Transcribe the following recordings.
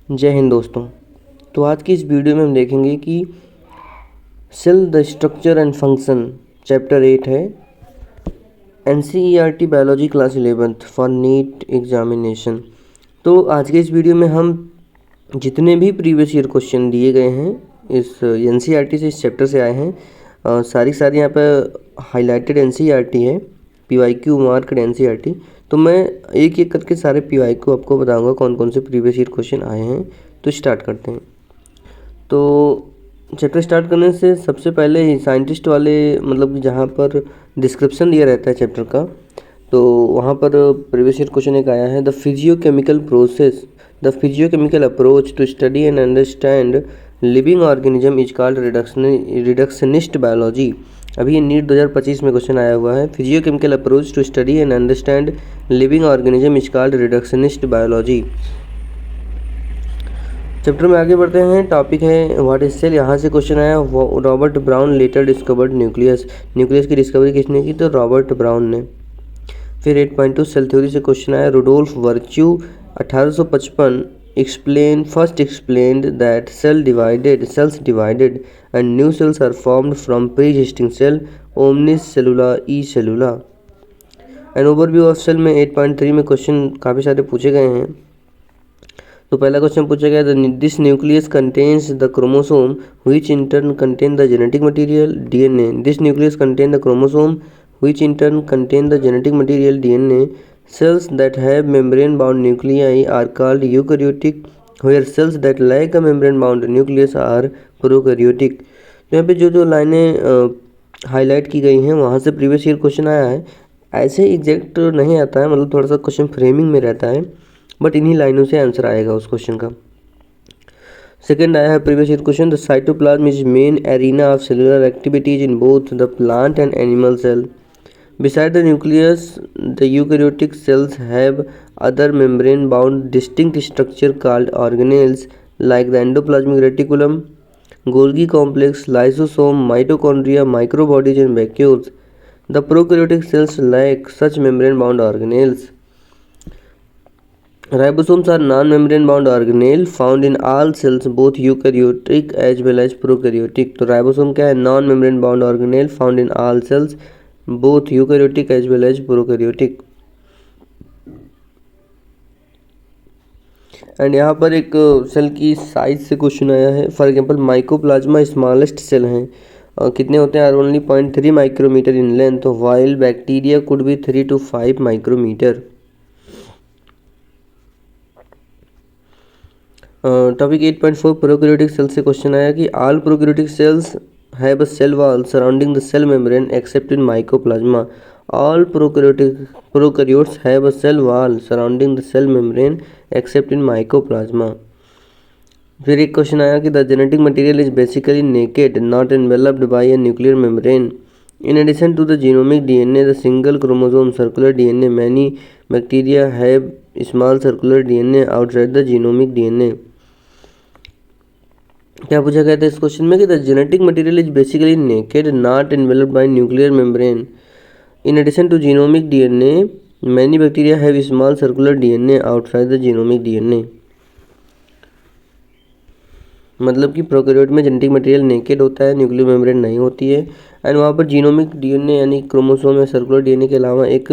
जय हिंद दोस्तों। तो आज की इस वीडियो में हम देखेंगे कि cell the structure and function chapter 8 है NCERT biology class 11th for NEET examination. तो आज के इस वीडियो में हम जितने भी प्रीवियस ईयर क्वेश्चन दिए गए हैं इस NCERT से, इस चैप्टर से आए हैं, सारी यहाँ पर हाईलाइटेड NCERT है, PYQ मार्क्ड NCERT। तो मैं एक एक करके सारे PYQ आपको बताऊंगा कौन कौन से प्रीवियस ईयर क्वेश्चन आए हैं। तो स्टार्ट करते हैं। तो चैप्टर स्टार्ट करने से सबसे पहले ही साइंटिस्ट वाले मतलब कि जहाँ पर डिस्क्रिप्शन दिया रहता है चैप्टर का, तो वहाँ पर प्रीवियस ईयर क्वेश्चन एक आया है, the physicochemical approach to study and understand living organism is called reductionist biology. अभी ये नीट 2025 में क्वेश्चन आया हुआ है। Physicochemical approach to study and understand living organism is called reductionist biology. Chapter में आगे बढ़ते हैं। टॉपिक है व्हाट इज सेल। यहाँ से क्वेश्चन आया, Robert Brown later discovered nucleus. Nucleus की डिस्कवरी किसने की? तो रॉबर्ट ब्राउन ने। फिर 8.2 सेल थ्योरी से क्वेश्चन आया, Rudolf Virchow 1855 first explained that cells divided and new cells are formed from pre-existing cell omnis cellula e cellula। An overview of cell में 8.3 में क्वेश्चन काफ़ी सारे पूछे गए हैं। तो पहला क्वेश्चन पूछा गया, this nucleus contains the chromosome which in turn contain the genetic material DNA। This nucleus contain the chromosome which in turn contain the genetic material DNA। Cells that have membrane-bound nuclei are called eukaryotic, where cells that lack a membrane-bound nucleus are prokaryotic। तो यहाँ पे जो लाइनें highlight की गई हैं वहाँ से प्रीवियस ईयर क्वेश्चन आया है। ऐसे एग्जैक्ट नहीं आता है, मतलब थोड़ा सा क्वेश्चन फ्रेमिंग में रहता है, बट इन्हीं लाइनों से आंसर आएगा उस क्वेश्चन का। सेकेंड आया है previous year question, the cytoplasm is main arena of cellular activities in both the plant and animal cell. Beside the nucleus, the eukaryotic cells have other membrane-bound distinct structure called organelles like the endoplasmic reticulum, Golgi complex, lysosome, mitochondria, microbodies and vacuoles. The prokaryotic cells lack such membrane-bound organelles. Ribosomes are non-membrane-bound organelle found in all cells, both eukaryotic as well as prokaryotic। तो ribosome क्या है? non-membrane-bound organelle found in all cells, both eukaryotic as well as prokaryotic। And यहाँ पर एक cell की size से question आया है। For example mycoplasma smallest cell हैं, कितने होते हैं? Are only 0.3 micrometre in length, while bacteria could be 3 to 5 micrometre. Topic 8.4 prokaryotic cell से क्वेश्चन आया कि all prokaryotic cells have a cell wall surrounding the cell membrane except in mycoplasma। All prokaryotes have a cell wall surrounding the cell membrane except in mycoplasma। फिर एक question आया कि the genetic material is basically naked, not enveloped by a nuclear membrane। In addition to the genomic DNA, the single chromosome circular DNA, many bacteria have small circular DNA outside the genomic DNA। क्या पूछा गया था इस question में कि the genetic material is basically naked, not enveloped by nuclear membrane. In addition to genomic DNA, many bacteria have small circular DNA outside the genomic DNA। मतलब कि prokaryote में जेनेटिक मटेरियल नेकेड होता है, nuclear membrane नहीं होती है। And वहाँ पर जीनोमिक DNA यानी क्रोमोसोम या सर्कुलर DNA के अलावा एक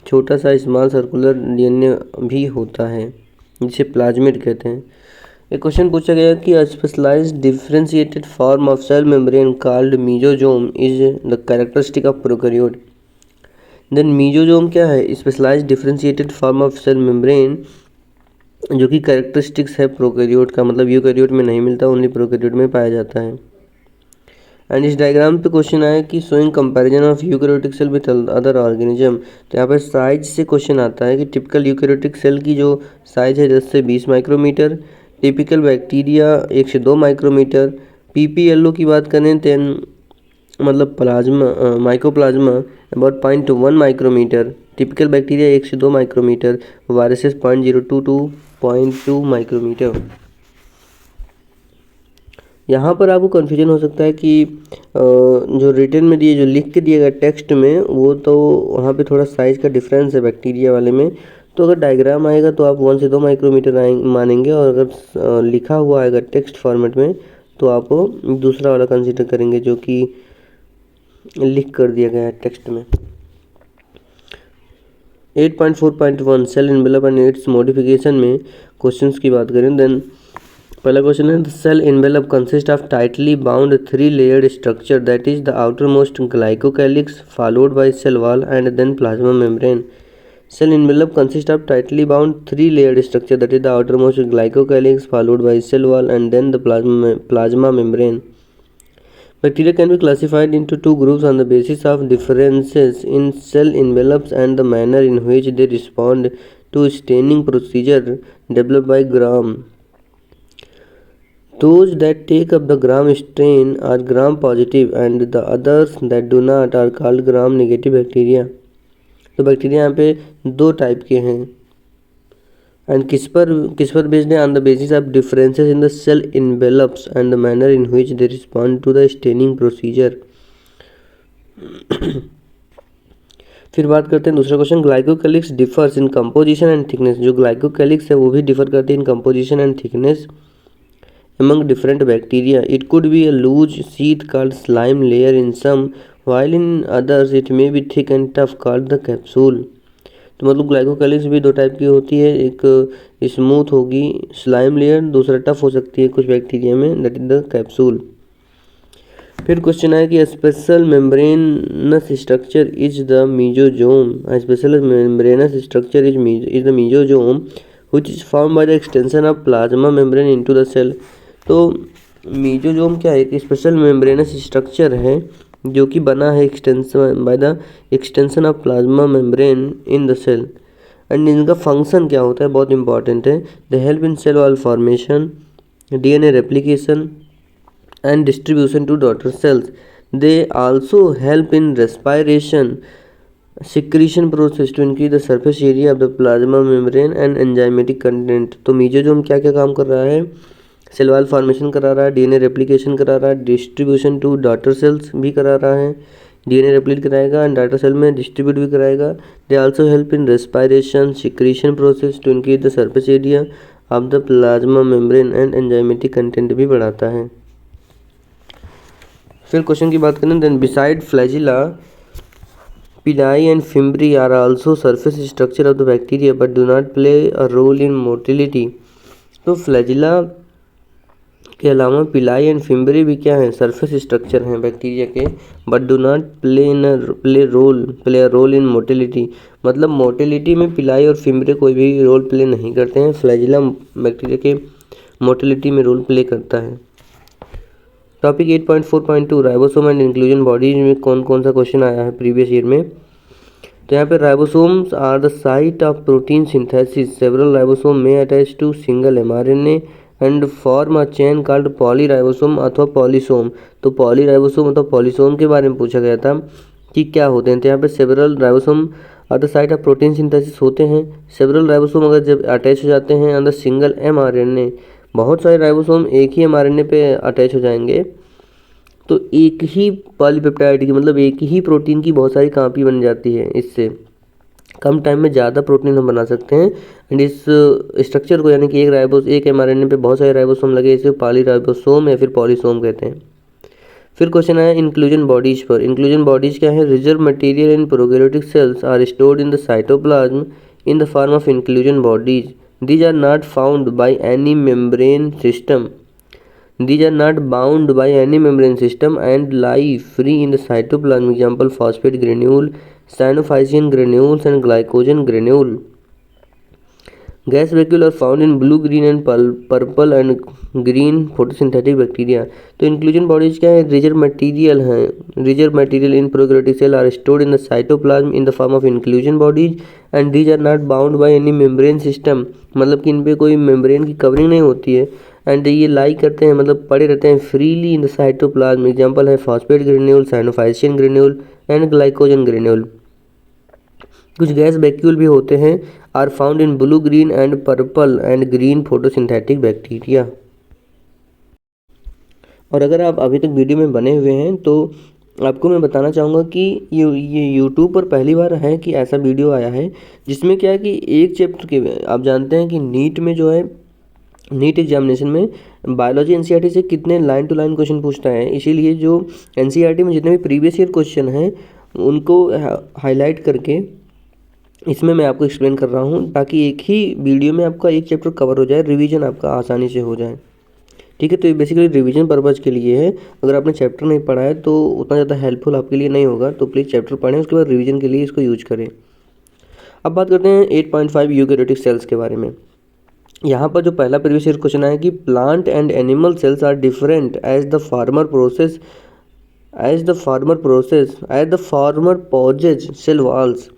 छोटा सा स्मॉल सर्कुलर DNA भी होता है, जिसे प्लाज्मिड कहते हैं। एक क्वेश्चन पूछा गया कि specialised differentiated form of cell membrane called mesosome is the characteristic of prokaryote. Then mesosome क्या है? Specialised differentiated form of cell membrane, जो कि कैरेक्टरिस्टिक्स है प्रोकैरियोट का, मतलब यूकैरियोट में नहीं मिलता, ओनली प्रोकैरियोट में पाया जाता है। एंड इस डायग्राम पे क्वेश्चन आया कि showing comparison of eukaryotic cell with other organism. तो यहाँ पर साइज से क्वेश्चन आता है कि टिपिकल यूकैरियोटिक सेल की जो साइज है 10 से 20 माइक्रोमीटर, टिपिकल बैक्टीरिया 1 से 2 माइक्रोमीटर। PPLO की बात करें तो मतलब plasma mycoplasma about 0.1 micrometre, typical bacteria 1 से 2 माइक्रोमीटर, वायरसेस 0.02 to 0.2 माइक्रोमीटर। यहाँ पर आपको कन्फ्यूजन हो सकता है कि जो रिटन में जो लिख के दिया गया टेक्स्ट में, वो तो वहाँ पे थोड़ा साइज़ का डिफरेंस है बैक्टीरिया वाले में, तो अगर डायग्राम आएगा तो आप 1 से 2 माइक्रोमीटर मानेंगे, और अगर लिखा हुआ आएगा टेक्स्ट फॉर्मेट में तो आप दूसरा वाला कंसीडर करेंगे जो कि लिख कर दिया गया है टेक्स्ट में। 8.4.1 cell envelope and its modification में क्वेश्चंस की बात करें, देन पहला क्वेश्चन है, the cell envelope consist of tightly bound 3 layered structure that is the outer most glycocalyx followed by cell wall and then plasma membrane. Cell envelope consists of tightly bound 3-layered structure that is the outermost glycocalyx followed by cell wall and then the plasma membrane. Bacteria can be classified into 2 groups on the basis of differences in cell envelopes and the manner in which they respond to staining procedure developed by Gram. Those that take up the Gram strain are Gram positive and the others that do not are called Gram negative bacteria. तो bacteria यहाँ पे 2 type के हैं, and किस पर based है, on the basis of differences in the cell envelopes and the manner in which they respond to the staining procedure. फिर बात करते हैं दूसरा question, glycocalyx differs in composition and thickness. जो ग्लाइकोकैलिक्स है वो भी डिफर करते हैं in composition and thickness among different bacteria. It could be a loose sheath called slime layer in some, while in others it may be thick and tough called the capsule. तो मतलब glycocalyx भी 2 type की होती है, एक smooth होगी slime layer, दूसरा tough हो सकती है कुछ बैक्टीरिया में, दैट इज द कैप्सूल। फिर क्वेश्चन है कि special membranous structure is the mesosome. Special membranous structure is the mesosome which is formed by the extension of plasma membrane into the cell। तो mesosome क्या है, एक special membranous structure है जो कि बना है extension by the extension of plasma membrane in the cell, and इनका फंक्शन क्या होता है बहुत इंपॉर्टेंट है। They help in cell wall formation, DNA replication and distribution to daughter cells. They also help in respiration, secretion process to increase the surface area of the plasma membrane and enzymatic content. तो mesosome क्या क्या काम कर रहा है, cell wall formation करा रहा है, डीएनए रेप्लिकेशन करा रहा है, डिस्ट्रीब्यूशन टू डॉटर सेल्स भी करा रहा है, डीएनए रेप्लिकेट कराएगा एंड डॉटर सेल में डिस्ट्रीब्यूट भी कराएगा। They also help in respiration, secretion process to increase the surface area of the plasma membrane and enzymatic content भी बढ़ाता है। फिर क्वेश्चन की बात करें, then beside flagella Pili and fimbriae are also surface structure of the bacteria but do not play a role in motility। तो flagella के अलावा पिलाई एंड फिम्ब्री भी क्या है, सरफेस स्ट्रक्चर हैं बैक्टीरिया के, but do not play a role in motility. मतलब motility में पिलाई और फिम्ब्री कोई भी रोल प्ले नहीं करते हैं, फ्लैजिला बैक्टीरिया के मोटिलिटी में रोल प्ले करता है। Topic 8.4.2 ribosome and inclusion bodies में कौन कौन सा क्वेश्चन आया है प्रीवियस ईयर में। तो यहाँ पे ribosomes are the site of protein synthesis. Several ribosome may attach to single mRNA and form a chain called polyribosome अथवा पॉलीसोम। तो पॉलीराइबोसोम अथवा पॉलीसोम के बारे में पूछा गया था कि क्या होते हैं। तो यहाँ पे several ribosome are the site of protein synthesis होते हैं। सेवरल राइबोसोम अगर जब अटैच हो जाते हैं ऑन द सिंगल mRNA, बहुत सारे राइबोसोम एक ही mRNA पे अटैच हो जाएंगे, तो एक ही पॉलीपेप्टाइड की मतलब एक ही प्रोटीन की बहुत सारी कॉपी बन जाती है। इससे कम टाइम में ज़्यादा प्रोटीन हम बना सकते हैं, एंड इस स्ट्रक्चर को यानी कि एक mRNA पे बहुत सारे राइबोसोम लगे, इसे पॉलीराइबोसोम या फिर पॉलीसोम कहते हैं। फिर क्वेश्चन आया इंक्लूजन बॉडीज पर। इंक्लूजन बॉडीज क्या है, reserve material in prokaryotic cells are stored in the cytoplasm in the form of inclusion bodies. These are not found by any membrane system. These are not bound by any membrane system and lie free in the cytoplasm. Example: phosphate granule, cyanophycean granules, and glycogen granule. Gas vacuole are found in blue, green, and purple and green photosynthetic bacteria. तो inclusion bodies क्या है, reserve material हैं। Reserve material in prokaryotic cell are stored in the cytoplasm in the form of inclusion bodies and these are not bound by any membrane system। मतलब कि इन पे कोई membrane की covering नहीं होती है, एंड ये लाई करते हैं मतलब पड़े रहते हैं freely in the cytoplasm. Example है phosphate granule, cyanophycean granule and glycogen granule. कुछ गैस वैक्यूल भी होते हैं, are found in blue, green and purple and green photosynthetic bacteria. और अगर आप अभी तक वीडियो में बने हुए हैं तो आपको मैं बताना चाहूँगा कि ये यूट्यूब पर पहली बार है कि ऐसा वीडियो आया है जिसमें क्या है कि एक चैप्टर के, आप जानते हैं कि नीट में जो है, नीट एग्जामिनेशन में बायोलॉजी एनसीईआरटी से कितने लाइन टू लाइन क्वेश्चन पूछता है, इसीलिए जो एनसीईआरटी में जितने भी प्रीवियस ईयर क्वेश्चन हैं उनको हाईलाइट करके इसमें मैं आपको एक्सप्लेन कर रहा हूँ, ताकि एक ही वीडियो में आपका एक चैप्टर कवर हो जाए, रिवीजन आपका आसानी से हो जाए। ठीक है, तो ये बेसिकली रिवीजन पर्पज़ के लिए है। अगर आपने चैप्टर नहीं पढ़ा है तो उतना ज़्यादा हेल्पफुल आपके लिए नहीं होगा, तो प्लीज़ चैप्टर पढ़ें, उसके बाद रिवीजन के लिए इसको यूज करें। अब बात करते हैं 8.5 यूकेरियोटिक सेल्स के बारे में। यहाँ पर जो पहला प्रीवियस ईयर क्वेश्चन है कि plant and animal cells are different as the former possess cell walls.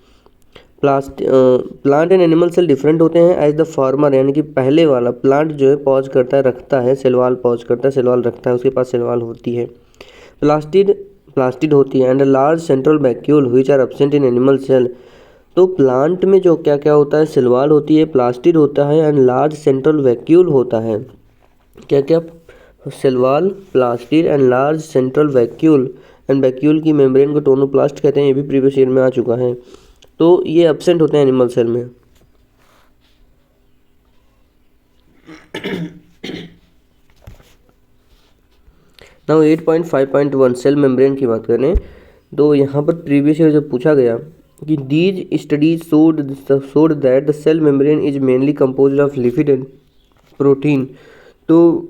Plant and animal cell different होते हैं एज द फार्मर, यानी कि पहले वाला प्लांट जो है पॉज करता है, रखता है, सेल वॉल पॉज करता है, सेल वॉल रखता है, उसके पास सेल वॉल होती है। प्लास्टिड होती है and large central vacuole which are absent in animal cell. तो प्लांट में जो क्या क्या होता है, सेल वॉल होती है, प्लास्टिड होता है एंड लार्ज सेंट्रल वैक्यूल होता है। क्या क्या? Cell wall, plastid and large central vacuole, and vacuole की मेम्ब्रेन को टोनोप्लास्ट कहते हैं, ये भी प्रीवियस ईयर में आ चुका है। तो ये एब्सेंट होते हैं एनिमल सेल में। नाउ 8.5.1 सेल मेम्ब्रेन की बात करें तो यहाँ पर प्रीवियस ईयर जब पूछा गया कि these studies showed that the cell membrane is mainly composed of lipid and protein. तो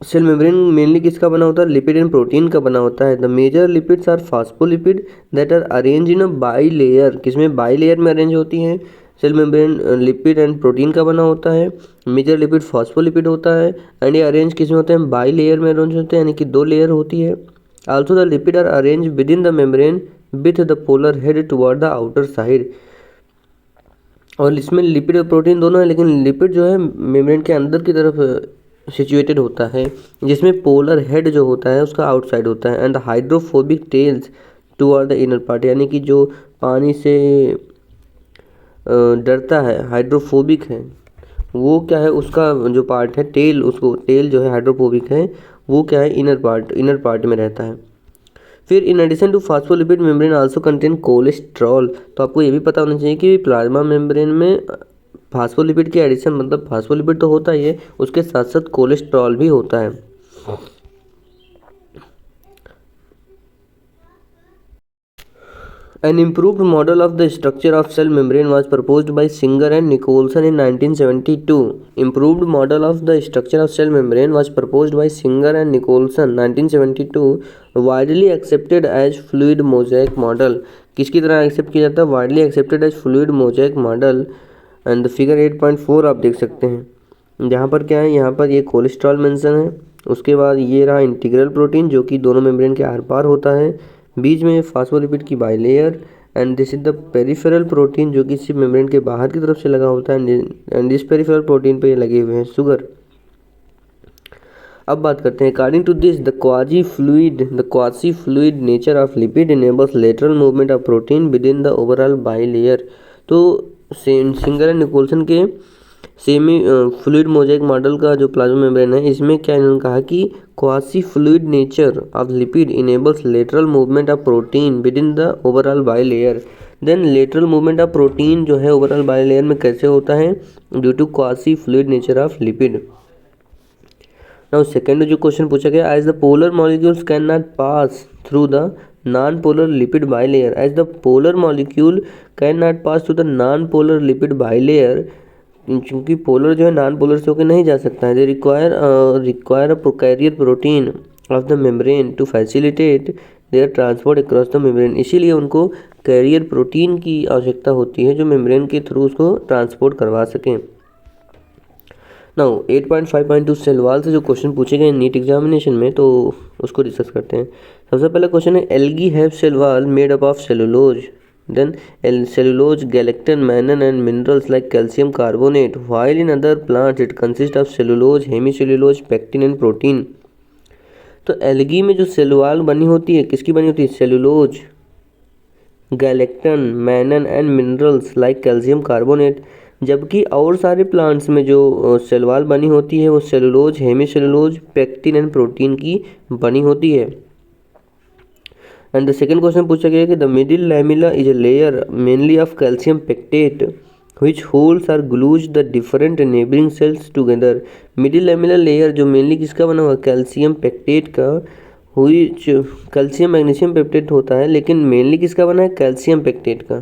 सेल मेम्ब्रेन मेनली किसका बना होता है? लिपिड एंड प्रोटीन का बना होता है। The major lipids are phospholipid that are arrange in a bilayer, किसमें? बाई लेयर में अरेंज होती हैं। Cell membrane lipid and protein का बना होता है। मेजर लिपिड फास्फोलिपिड होता है एंड ये अरेंज किसमें होते हैं? बाई लेयर में अरेंज होते हैं, यानी कि 2 लेयर होती है। Also the lipid are arrange within the membrane with the polar head toward the outer side. और इसमें लिपिड और प्रोटीन दोनों है, लेकिन लिपिड जो है मेम्ब्रेन के अंदर की तरफ सिचुएटेड होता है, जिसमें पोलर हेड जो होता है उसका आउटसाइड होता है, and hydrophobic tails toward the inner part, यानी कि जो पानी से डरता है, हाइड्रोफोबिक है, वो क्या है, उसका जो पार्ट है टेल, उसको टेल जो है हाइड्रोफोबिक है, वो क्या है, इनर पार्ट में रहता है। फिर in addition to phospholipid membrane also contain cholesterol. तो आपको ये भी पता होना चाहिए कि प्लाज्मा मेम्ब्रेन में फास्फोलिपिड के एडिशन, मतलब फास्फोलिपिड तो होता ही है, उसके साथ साथ कोलेस्ट्रॉल भी होता है। An improved model of the structure of cell membrane was proposed by Singer and Nicholson in 1972. Improved model of the structure of cell membrane was proposed by Singer and Nicholson 1972, widely accepted as fluid mosaic model. किसकी तरह accept किया जाता है? Widely accepted as fluid mosaic model. And figure 8.4 आप देख सकते हैं, यहाँ पर क्या है, यहाँ पर ये कोलेस्ट्रॉल मेंशन है, उसके बाद ये रहा इंटीग्रल प्रोटीन जो कि दोनों मेम्ब्रेन के आर पार होता है, बीच में फास्फोलिपिड की bilayer, and this is the peripheral protein जो कि इसी मेम्ब्रेन के बाहर की तरफ से लगा होता है, एंड दिस पेरिफेरल प्रोटीन पे ये लगे हुए हैं शुगर। अब बात करते हैं according to this the quasi fluid nature of lipid enables lateral movement of protein within the overall bilayer. तो सिंगर एंड निकोलसन के सेमी फ्लूइड मोजाइक मॉडल का जो प्लाज्मा मेम्ब्रेन है, इसमें क्या इन्होंने कहा कि quasi fluid nature of lipid enables lateral movement of protein within the overall bilayer. Then lateral movement of protein जो है ओवरऑल बाइलेयर में कैसे होता है? Due to quasi fluid nature of lipid. Now second जो question पूछा गया, as the polar molecules can not pass through the non polar lipid bilayer, as the polar molecule can not pass through the non polar lipid bilayer, चूँकि polar जो है non polar से होकर नहीं जा सकता है, they require a procarrier protein of the membrane to facilitate their transport across the membrane. इसीलिए उनको कैरियर प्रोटीन की आवश्यकता होती है जो मेम्ब्रेन के थ्रू उसको ट्रांसपोर्ट करवा सकें। नाउ 8.5.2 सेल वॉल से जो क्वेश्चन पूछे गए नीट एग्जामिनेशन में, तो उसको डिस्कस करते हैं। सबसे पहला क्वेश्चन है, algae have cell wall made up of cellulose, then cellulose, galactan, mannan and minerals like calcium carbonate, while in other plants it consists of cellulose, hemicellulose, pectin and protein। तो algae में जो cell wall बनी होती है, किसकी बनी होती है? Cellulose, galactan, mannan and minerals like calcium carbonate. जबकि और सारे प्लांट्स में जो सेल वॉल बनी होती है वो cellulose, hemicellulose, pectin and protein की बनी होती है। एंड द सेकंड क्वेश्चन पूछा गया कि the middle lamella is a layer mainly of calcium pectate which holes or glues the different neighboring cells together. Middle lamella layer जो mainly किसका बना हुआ, कैल्शियम पेक्टेट का, which कैल्शियम मैग्नीशियम पेक्टेट होता है, लेकिन मेनली किसका बना है, कैल्शियम पेक्टेट का,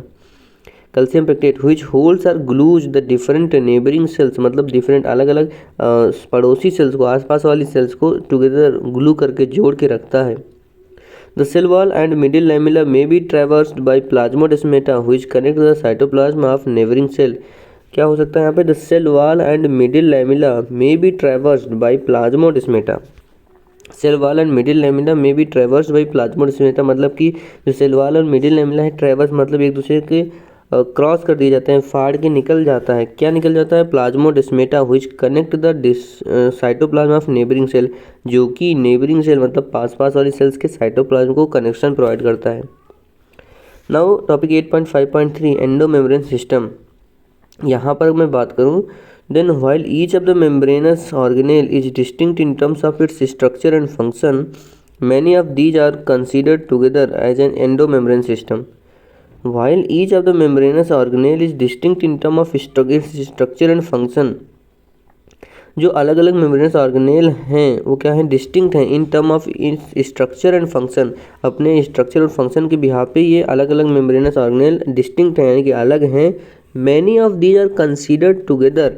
calcium pectate which holes or glues the different neighboring cells, मतलब डिफरेंट अलग अलग पड़ोसी सेल्स को, आसपास वाली सेल्स को टुगेदर ग्लू करके जोड़ के रखता है. The cell wall and middle lamella may be traversed by plasmodesmata which connect the cytoplasm of neighboring cell. क्या हो सकता है यहाँ पे, the cell wall and middle lamella may be traversed by plasmodesmata. Cell wall and middle lamella में भी ट्रेवर्स by plasmodesmata, मतलब कि जो सेल वाल और मिडिल लैमेला है, ट्रेवर्स मतलब एक दूसरे के क्रॉस कर दिए जाते हैं, फाड़ के निकल जाता है. क्या निकल जाता है, plasmodesmata which connect the cytoplasm of neighbouring cell, जो कि नेबरिंग सेल मतलब पास पास वाली सेल्स के साइटोप्लाज्म को कनेक्शन प्रोवाइड करता है. Now topic 8.5.3 endomembrane system. यहाँ पर मैं बात करूँ, then while each of the membranous organelle is distinct in terms of its structure and function, many of these are considered together as an endomembrane system. While each of the membranous organelle is distinct in terms of its structure and function, जो अलग अलग membranes organelle हैं वो क्या है, distinct हैं in term of structure and function, अपने structure और फंक्शन के बिहाफ पे ये अलग अलग मेम्ब्रेनस ऑर्गेनेल डिस्टिंक्ट हैं, यानी कि अलग हैं. Many of these are considered together,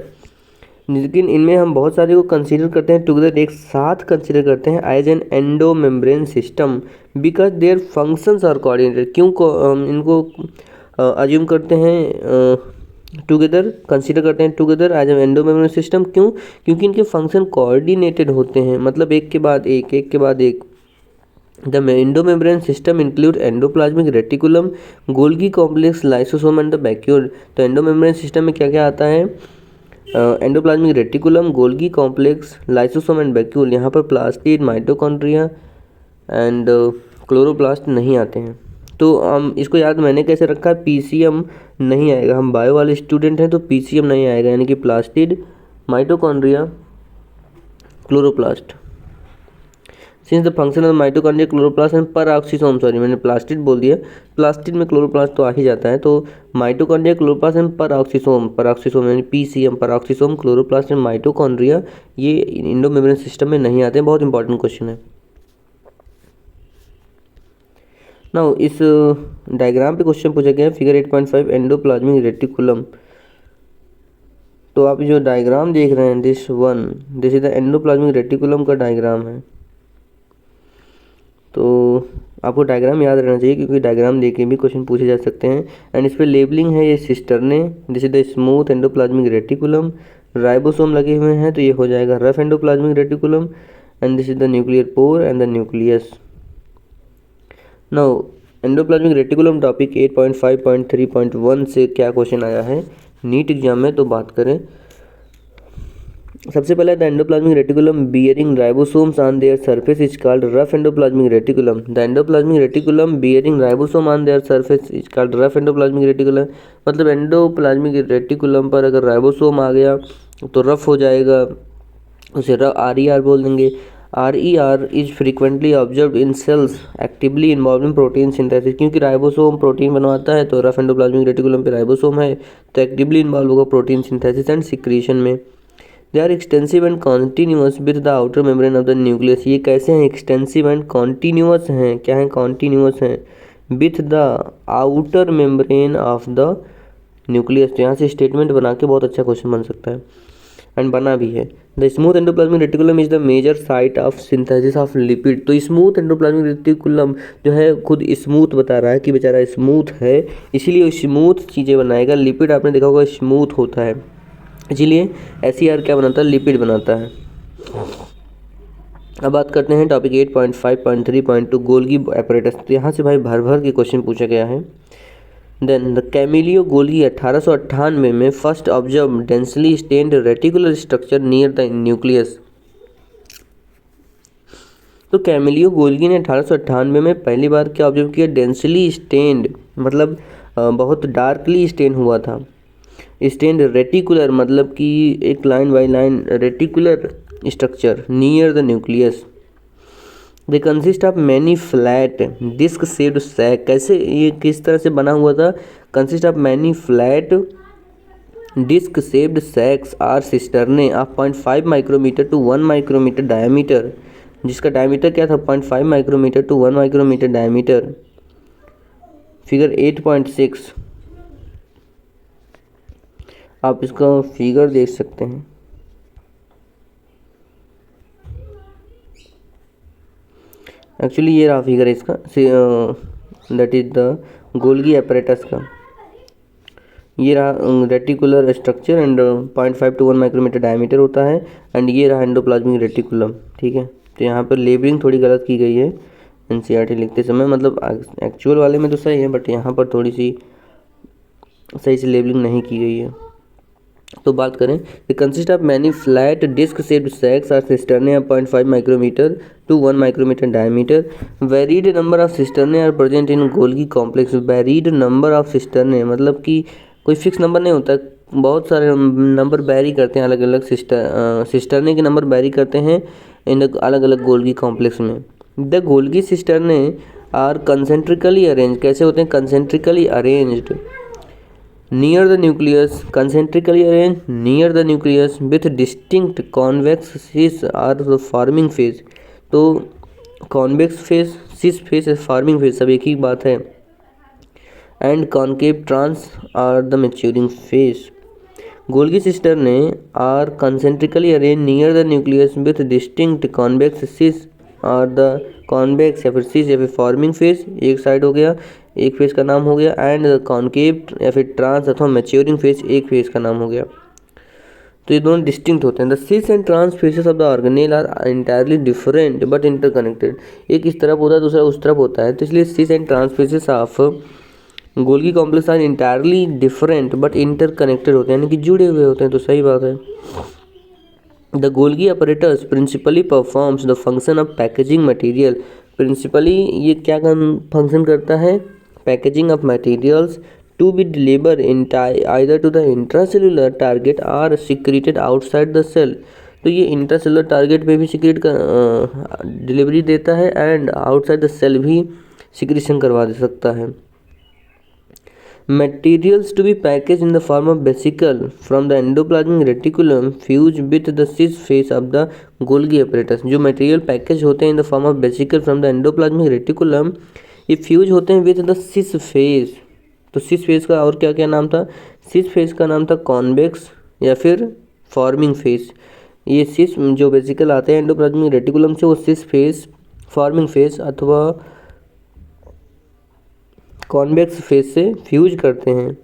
लेकिन इनमें हम बहुत सारे को कंसीडर करते हैं टुगेदर, एक साथ कंसीडर करते हैं as an endomembrane system because their functions are coordinated. क्यों इनको अज्यूम करते हैं टुगेदर, कंसीडर करते हैं together as an endomembrane system, क्यों, क्योंकि इनके फंक्शन कोऑर्डिनेटेड होते हैं, मतलब एक के बाद एक, एक के बाद एक. The endomembrane system include endoplasmic reticulum, Golgi complex, lysosome and the vacuole. तो एंडोमेम्ब्रेन सिस्टम में क्या क्या आता है, endoplasmic reticulum, Golgi complex, lysosome and vacuole. यहाँ पर प्लास्टिड, माइटोकॉन्ड्रिया एंड क्लोरोप्लास्ट नहीं आते हैं. तो हम इसको याद मैंने कैसे रखा है, पीसीएम नहीं आएगा, हम बायो वाले स्टूडेंट हैं तो पीसीएम नहीं आएगा, यानी कि plastid, mitochondria, chloroplast. Since the function of mitochondria, chloroplast and peroxisome, sorry मैंने प्लास्टिड बोल दिया, प्लास्टिड में क्लोरोप्लास्ट तो आ ही जाता है, तो mitochondria, chloroplast and peroxisome, peroxisome यानी PCM, peroxisome, chloroplast and mitochondria, ये एंडोमेम्ब्रेन सिस्टम में नहीं आते हैं. बहुत इंपॉर्टेंट क्वेश्चन है. नाउ इस डायग्राम पे क्वेश्चन पूछा गया है, फिगर 8.5 एंडोप्लाज्मिक रेटिकुलम. तो आप जो डायग्राम देख रहे हैं, this is the endoplasmic reticulum का डायग्राम है. तो आपको डायग्राम याद रहना चाहिए क्योंकि डायग्राम देके भी क्वेश्चन पूछे जा सकते हैं. एंड इस पर लेबलिंग है ये cisternae, this is the smooth endoplasmic reticulum. Ribosome लगे हुए हैं तो ये हो जाएगा rough endoplasmic reticulum. And this is the nuclear pore and the nucleus. Now endoplasmic reticulum topic 8.5.3.1 से क्या क्वेश्चन आया है नीट एग्जाम में, तो बात करें. सबसे पहले the endoplasmic reticulum bearing ribosomes on their surface is called rough endoplasmic reticulum. The endoplasmic reticulum bearing ribosome on their surface is called rough endoplasmic reticulum. मतलब एंडोप्लाज्मिक रेटिकुलम पर अगर राइबोसोम आ गया तो रफ हो जाएगा, उसे RER बोल देंगे. RER is frequently observe in cells actively involve in protein synthesis. क्योंकि राइबोसोम प्रोटीन बनवाता है तो रफ एंडोप्लाज्मिक रेटिकुलम पे राइबोसोम है तो एक्टिवली इन्वॉल्व होगा प्रोटीन सिंथेसिस एंड सिक्रीशन में. They are extensive and continuous with the outer membrane of the nucleus. ये कैसे हैं, एक्सटेंसिव एंड कॉन्टीन्यूअस हैं. क्या है, कॉन्टीन्यूअस हैं with the outer membrane of the nucleus. तो यहाँ से स्टेटमेंट बना के बहुत अच्छा क्वेश्चन बन सकता है एंड बना भी है. The smooth endoplasmic reticulum is the major site of synthesis of lipid. तो स्मूथ एंडोप्लाज्मिक रेटिकुलम जो है खुद स्मूथ बता रहा है कि बेचारा स्मूथ है, इसीलिए स्मूथ चीज़ें बनाएगा. लिपिड आपने देखा होगा स्मूथ होता है, इसीलिए SER क्या बनाता है, लिपिड बनाता है. अब बात करते हैं टॉपिक 8.5.3.2 गोल्गी एपरेटस. तो यहाँ से भाई भर भर के क्वेश्चन पूछा गया है. देन द कैमिलियो गोल्गी 1898 में first observe densely stained reticular structure near the nucleus. तो कैमिलियो गोल्गी ने 1898 में पहली बार क्या ऑब्जर्व किया, डेंसली स्टेन्ड मतलब बहुत डार्कली स्टेन हुआ था. स्टेन्ड रेटिकुलर मतलब कि एक line by line reticular structure near the nucleus. They consist of many flat disc shaped sac. कैसे, ये किस तरह से बना हुआ था? Consist of many flat disc shaped sacs are cisternae of 0.5 micrometre to 1 micrometre diameter, जिसका डायमीटर क्या था? 0.5 micrometre to 1 micrometre diameter. Figure 8.6 आप इसका फिगर देख सकते हैं। एक्चुअली ये रहा फिगर इसका, that is the Golgi apparatus का। ये रहा reticular structure and 0.5 to 1 micrometre diameter होता है, एंड ये रहा एंडोप्लाज्मिक रेटिकुलम। ठीक है, तो यहाँ पर लेबलिंग थोड़ी गलत की गई है एनसीईआरटी लिखते समय, मतलब एक्चुअल वाले में तो सही है, बट यहाँ पर थोड़ी सी सही से लेबलिंग नहीं की गई है। तो बात करें, the consist of many flat disc shaped sacs are cisternae of 0.5 micrometre to 1 micrometre diameter. Varied number of cisternae are present in Golgi complex. Varied number of cisternae मतलब कि कोई फिक्स नंबर नहीं होता, बहुत सारे नंबर बैरी करते हैं, अलग अलग सिस्टर्ने के नंबर बैरी करते हैं इन अलग अलग गोल्गी कॉम्प्लेक्स में। The Golgi cisternae are concentrically arrange. कैसे होते हैं? Concentrically arranged near the nucleus, concentrically arranged near the nucleus with distinct convex cis are the forming phase। तो convex phase, cis phase, forming phase सब एक ही बात है। and concave trans are the maturing phase। Golgi cisternae are concentrically arranged near the nucleus with distinct convex cis और the convex या फिर cis या फिर फॉर्मिंग फेज एक साइड हो गया, एक फेज का नाम हो गया, एंड कॉन्केव या फिर ट्रांस अथवा मैच्योरिंग फेज एक फेज का नाम हो गया। तो ये दोनों डिस्टिंक्ट होते हैं। The cis and trans faces of the organelle are entirely different but interconnected. एक इस तरफ होता है, दूसरा उस तरफ होता है, तो इसलिए cis and trans faces of Golgi complex are entirely different but interconnected होते हैं, यानी कि जुड़े हुए होते हैं। तो सही बात है। The Golgi apparatus principally performs the function of packaging material। Principally ये क्या फंक्शन करता है? Packaging of materials to be delivered either to the intracellular target or secreted outside the cell। तो ये इंट्रासेलुलर टारगेट पे भी सिक्रेट का delivery देता है, एंड आउटसाइड द सेल भी सिक्रेशन करवा दे सकता है। Materials to be packaged in the form of vesicle from the endoplasmic reticulum fuse with the cis phase of the Golgi apparatus। जो मटेरियल पैकेज होते हैं in the form of vesicle from the endoplasmic reticulum, ये fuse होते हैं with the cis phase. तो सिस phase का और क्या क्या नाम था? सिस फेज का नाम था कॉन्वेक्स या फिर फॉर्मिंग फेज। ये सिस जो वेसिकल आते हैं एंडोप्लाज्मिक रेटिकुलम से, वो सिस फेज, फॉर्मिंग फेज अथवा कॉन्वेक्स फेज से फ्यूज करते हैं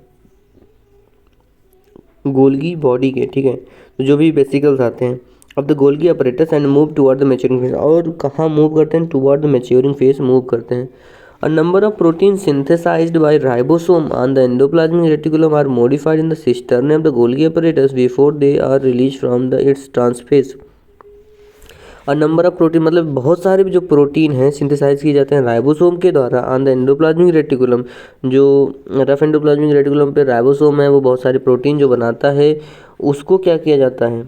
गोल्गी बॉडी के। ठीक है, तो जो भी वेसिकल्स आते हैं अब the Golgi apparatus and move toward the maturing phase. और कहाँ मूव करते हैं? Toward the maturing phase move करते हैं। A number of protein synthesized by ribosome on the endoplasmic reticulum are modified in the cisternae of the Golgi apparatus before they are release from the its trans phase. और number of protein मतलब बहुत सारे जो protein हैं synthesise किए जाते हैं ribosome के द्वारा ऑन द एंडोप्लाज्मिक रेटिकुलम। जो रफ एंडोप्लाज्मिक रेटिकुलम पे राइबोसोम है, वो बहुत सारे प्रोटीन जो बनाता है, उसको क्या किया जाता है?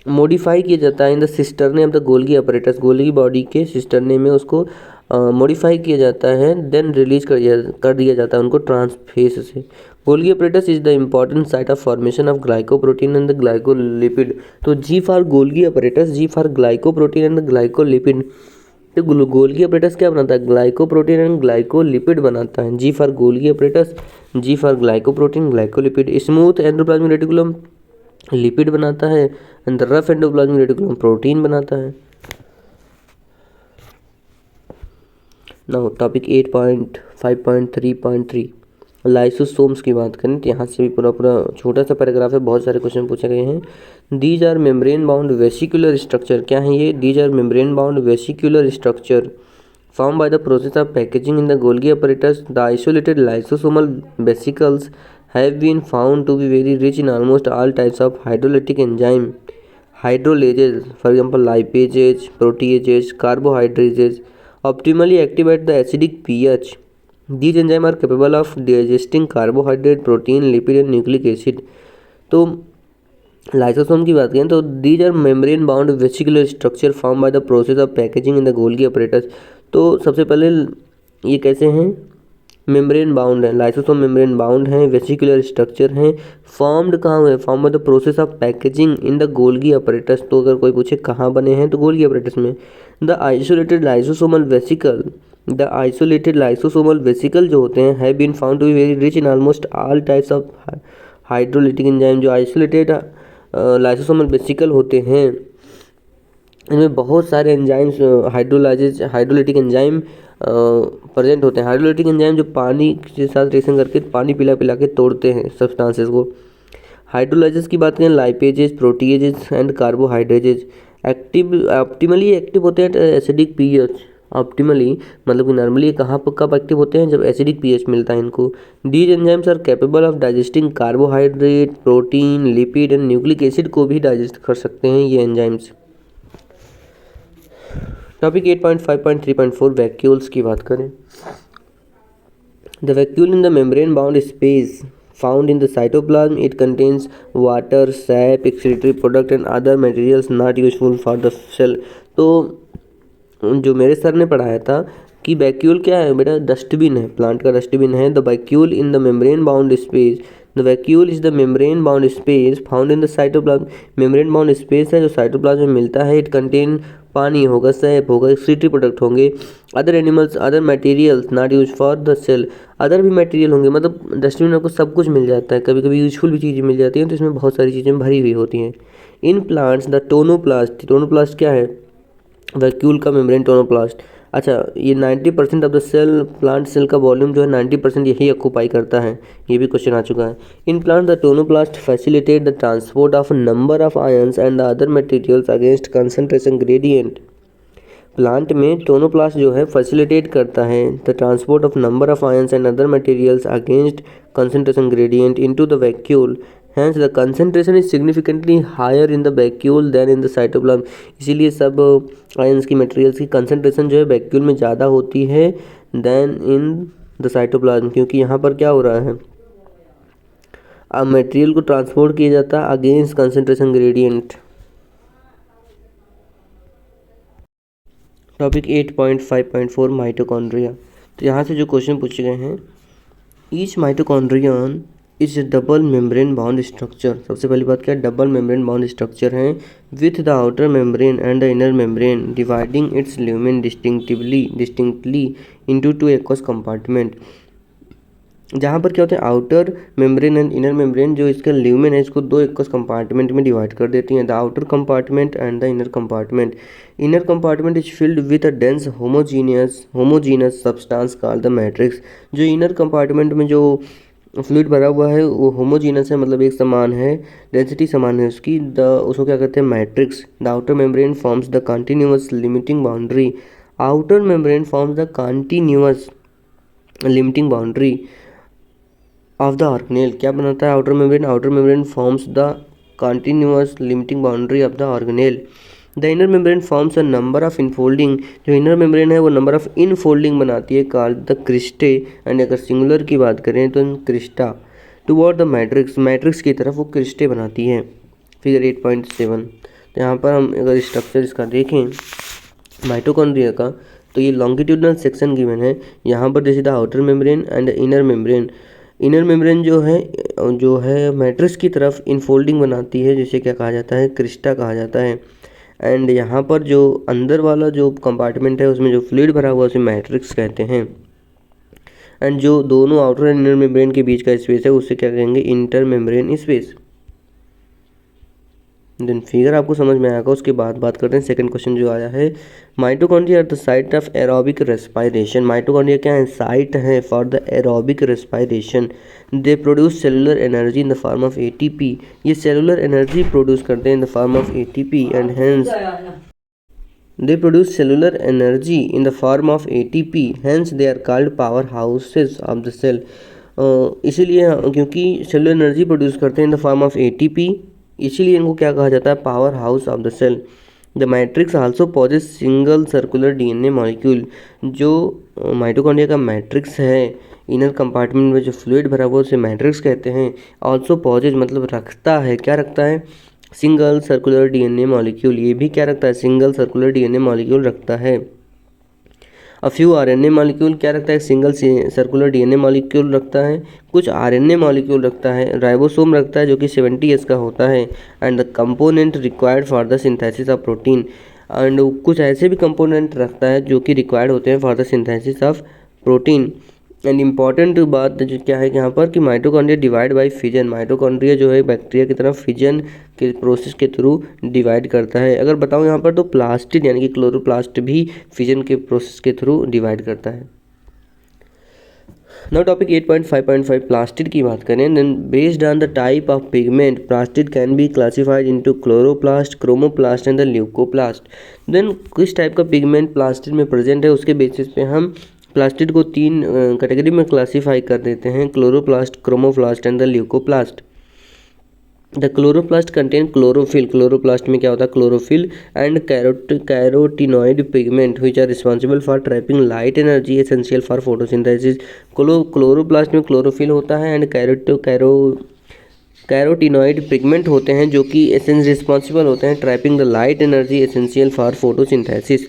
मॉडिफाई किया जाता है इन the cisternae of the Golgi apparatus। Golgi body के सिस्टर्ने में उसको मॉडिफाई किया जाता है, देन रिलीज कर दिया जाता है उनको ट्रांसफेज से। Golgi apparatus is the important site of formation of glycoprotein and the glycolipid. तो G for Golgi apparatus, G for glycoprotein and the glycolipid. तो गोल्गी apparatus क्या बनाता है? ग्लाइकोप्रोटीन एंड ग्लाइकोलिपिड बनाता है। G for Golgi apparatus, G for glycoprotein, glycolipid. Smooth endoplasmic reticulum lipid बनाता है, and the rough endoplasmic reticulum protein बनाता है। नाउ टॉपिक 8.5.3.3 लाइसोसोम्स की बात करें तो यहाँ से भी पूरा छोटा सा पैराग्राफ है, बहुत सारे क्वेश्चन पूछे गए हैं। These are membrane bound vesicular structure. क्या है ये? These are membrane bound vesicular structure formed by the process of packaging in the Golgi apparatus। The isolated lysosomal vesicles have been found to be very rich in almost all types of hydrolytic enzyme, hydrolases, for example lipases, proteases, carbohydrates, optimally active at the acidic pH। These enzymes are capable of digesting carbohydrate, protein, lipid and nucleic acid। तो lysosome की बात करें तो these are membrane bound vesicular structure form by the process of packaging in the Golgi apparatus. तो सबसे पहले ये कैसे हैं, मेम्ब्रेन बाउंड है, लाइसोसोम मेम्ब्रेन बाउंड है, वेसिकुलर स्ट्रक्चर है, फॉर्म्ड कहाँ हुए, form by the process of packaging in the Golgi apparatus. तो अगर कोई पूछे कहाँ बने हैं तो गोल्गी अपरेटस में। The isolated lysosomal vesicle, the isolated lysosomal vesicle जो होते हैं have been found to be very rich in almost all types of hydrolytic enzyme. जो आइसोलेटेड लाइसोसोमल वेसिकल होते हैं इनमें बहुत सारे एंजाइम्स हाइड्रोलिटिक एंजाइम प्रेजेंट होते हैं। हाइड्रोलिटिक एंजाइम जो पानी के साथ रिएक्शन करके पानी पिला पिला के तोड़ते हैं सब्सटेंसेस को। हाइड्रोलाइजेज की बात करें, lipases, proteases and कार्बोहाइड्रेजेज optimally active होते हैं एसिडिक पीएच। ऑप्टिमली मतलब कि नॉर्मली कहाँ पर कब एक्टिव होते हैं, जब एसिडिक पीएच मिलता है इनको। These enzymes are capable of digesting carbohydrate, protein, lipid and nucleic acid को भी डाइजेस्ट कर सकते हैं ये एंजाइम्स। टॉपिक 8.5.3.4 वैक्यूल्स की बात करें। The vacuole in the membrane bound space found in the cytoplasm. It contains water, sap, excretory product and other materials not useful for the cell. तो जो मेरे सर ने पढ़ाया था कि वैक्यूल क्या है बेटा, डस्टबिन है, प्लांट का डस्टबिन है। The vacuole in the membrane bound space, the vacuole is the membrane bound space found in the cytoplasm. Membrane bound space है जो साइटोप्लाज्म में मिलता है। इट कंटेन पानी होगा, सैप होगा, एक्सक्रीटरी प्रोडक्ट होंगे, other animals, other materials not use for the cell, other भी मटेरियल होंगे। मतलब डस्टबिन में आपको सब कुछ मिल जाता है, कभी कभी यूजफुल भी चीज़ें मिल जाती हैं, तो इसमें बहुत सारी चीज़ें भरी हुई होती हैं। In plants the tonoplast, tonoplast क्या है, वैक्यूल का मेम्ब्रेन टोनोप्लास्ट। अच्छा, ये 90% of the cell, plant cell का वॉल्यूम जो है 90% यही ऑक्यूपाई करता है, ये भी क्वेश्चन आ चुका है। In plant the tonoplast facilitate the transport of number of ions and the other materials against concentration gradient. Plant में टोनोप्लास्ट जो है फैसिलिटेट करता है the transport of number of ions and other materials against concentration gradient into the vacuole. Hence the concentration is significantly higher in the vacuole than in the cytoplasm. इसीलिए सब ions की materials की concentration जो है vacuole में ज़्यादा होती है देन इन द साइटोप्लाज्म, क्योंकि यहाँ पर क्या हो रहा है, अब मटेरियल को ट्रांसपोर्ट किया जाता है against concentration gradient. Topic 8.5.4 mitochondria. तो यहाँ से जो क्वेश्चन पूछे गए हैं, each mitochondrion is double membrane bound structure. सबसे पहली बात क्या है, डबल मेम्ब्रेन बाउंड स्ट्रक्चर है with the outer membrane and the inner membrane dividing it's lumen distinctly into two aqueous compartment. जहाँ पर क्या होता है, outer membrane and inner membrane जो इसका ल्यूमेन है इसको दो एक्वस कंपार्टमेंट में डिवाइड कर देती हैं, the outer compartment and the inner compartment. Inner compartment is filled with a dense homogeneous substance called the matrix. जो इनर कंपार्टमेंट में जो फ्लूइड भरा हुआ है वो होमोजीनस है, मतलब एक समान है, डेंसिटी समान है उसकी, उसको क्या कहते हैं, matrix. The outer membrane forms the continuous limiting boundary, outer membrane forms the continuous limiting boundary of the organelle. क्या बनाता है outer membrane, outer membrane forms the continuous limiting boundary of the organelle. The inner membrane forms a number of infolding, जो inner membrane है वो number of infolding बनाती है called the cristae, and अगर singular की बात करें तो Crysta. Toward the matrix, matrix की तरफ वो क्रिस्टे बनाती है। फिगर 8.7। तो यहाँ पर हम अगर स्ट्रक्चर इसका देखें माइटोकॉन्ड्रिया का, तो ये लॉन्गिट्यूडनल सेक्शन गिवन है। यहाँ पर जैसे the outer membrane and inner membrane, inner membrane जो है मैट्रिक्स की तरफ इनफोल्डिंग बनाती है, जिसे क्या कहा जाता है, क्रिस्टा कहा जाता है। एंड यहाँ पर जो अंदर वाला जो कंपार्टमेंट है उसमें जो फ्लूइड भरा हुआ है उसे मैट्रिक्स कहते हैं। एंड जो दोनों आउटर एंड इनर मेम्ब्रेन के बीच का स्पेस है उसे क्या कहेंगे, inter membrane space. Then figure आपको समझ में आएगा। उसके बाद बात करते हैं सेकंड क्वेश्चन जो आया है, mitochondria are the site of aerobic respiration. Mitochondria क्या है, साइट है for the aerobic respiration. They produce cellular energy in the form of ATP, ये सेलुलर एनर्जी प्रोड्यूस करते हैं in the form of ATP and hence they produce cellular energy in the form of ATP, hence they are called power houses of the cell. इसीलिए क्योंकि cellular energy produce करते हैं in the form of ATP, इसीलिए इनको क्या कहा जाता है, power house of the cell. The matrix also possess single circular DNA molecule. जो माइटोकॉन्ड्रिया का मैट्रिक्स है, इनर कंपार्टमेंट में जो फ्लूइड भरा हुआ उसे मैट्रिक्स कहते हैं। आल्सो पॉजेज मतलब रखता है, क्या रखता है, सिंगल सर्कुलर डीएनए मॉलिक्यूल, ये भी क्या रखता है, सिंगल सर्कुलर डीएनए मॉलिक्यूल रखता है। अ फ्यू आरएनए मॉलिक्यूल क्या रखता है, सिंगल सर्कुलर डीएनए मॉलिक्यूल रखता है। कुछ आरएनए मॉलिक्यूल रखता है। राइबोसोम रखता है जो कि 70S का होता है। And the component required for the synthesis of protein, and कुछ ऐसे भी कंपोनेंट रखता है जो कि रिक्वायर्ड होते हैं for the synthesis of protein. And important बात जो क्या है यहाँ पर कि mitochondria divide by fission, mitochondria जो है बैक्टीरिया की तरह फिजन के प्रोसेस के थ्रू डिवाइड करता है। अगर बताऊँ यहाँ पर तो प्लास्टिड यानी कि क्लोरोप्लास्ट भी फिजन के प्रोसेस के थ्रू डिवाइड करता है। नाउ टॉपिक 8.5.5 प्लास्टिड की बात करें, then based on the type of pigment plastid can be classified into chloroplast, chromoplast and the leucoplast. Then किस टाइप का पिगमेंट प्लास्टिड में प्रेजेंट है उसके बेसिस पे हम प्लास्टिड को 3 कैटेगरी में क्लासीफाई कर देते हैं, chloroplast, chromoplast and the leucoplast. The chloroplast contain chlorophyll, chloroplast में क्या होता है, chlorophyll and carotenoid pigment which are responsible for trapping light energy essential for photosynthesis. Chloroplast में क्लोरोफिल होता है एंड कैरोटिनॉइड पिगमेंट होते हैं जो कि रिस्पॉन्सिबल होते हैं trapping the light energy essential for photosynthesis.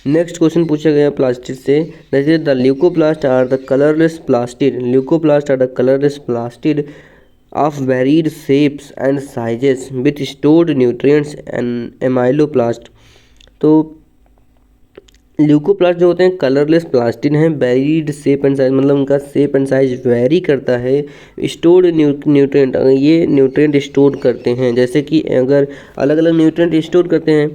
Next question पूछा गया प्लास्टिड से, that is the leucoplast are the colourless plastid, leucoplast are the colourless plastid of varied shapes and sizes with stored nutrients and amyloplast। तो leucoplast जो होते हैं colourless plastid हैं, varied shape and size, मतलब उनका shape and size very करता है। Stored nutrient, ये न्यूट्रिएंट स्टोर करते हैं, जैसे कि अगर अलग अलग न्यूट्रिएंट स्टोर करते हैं,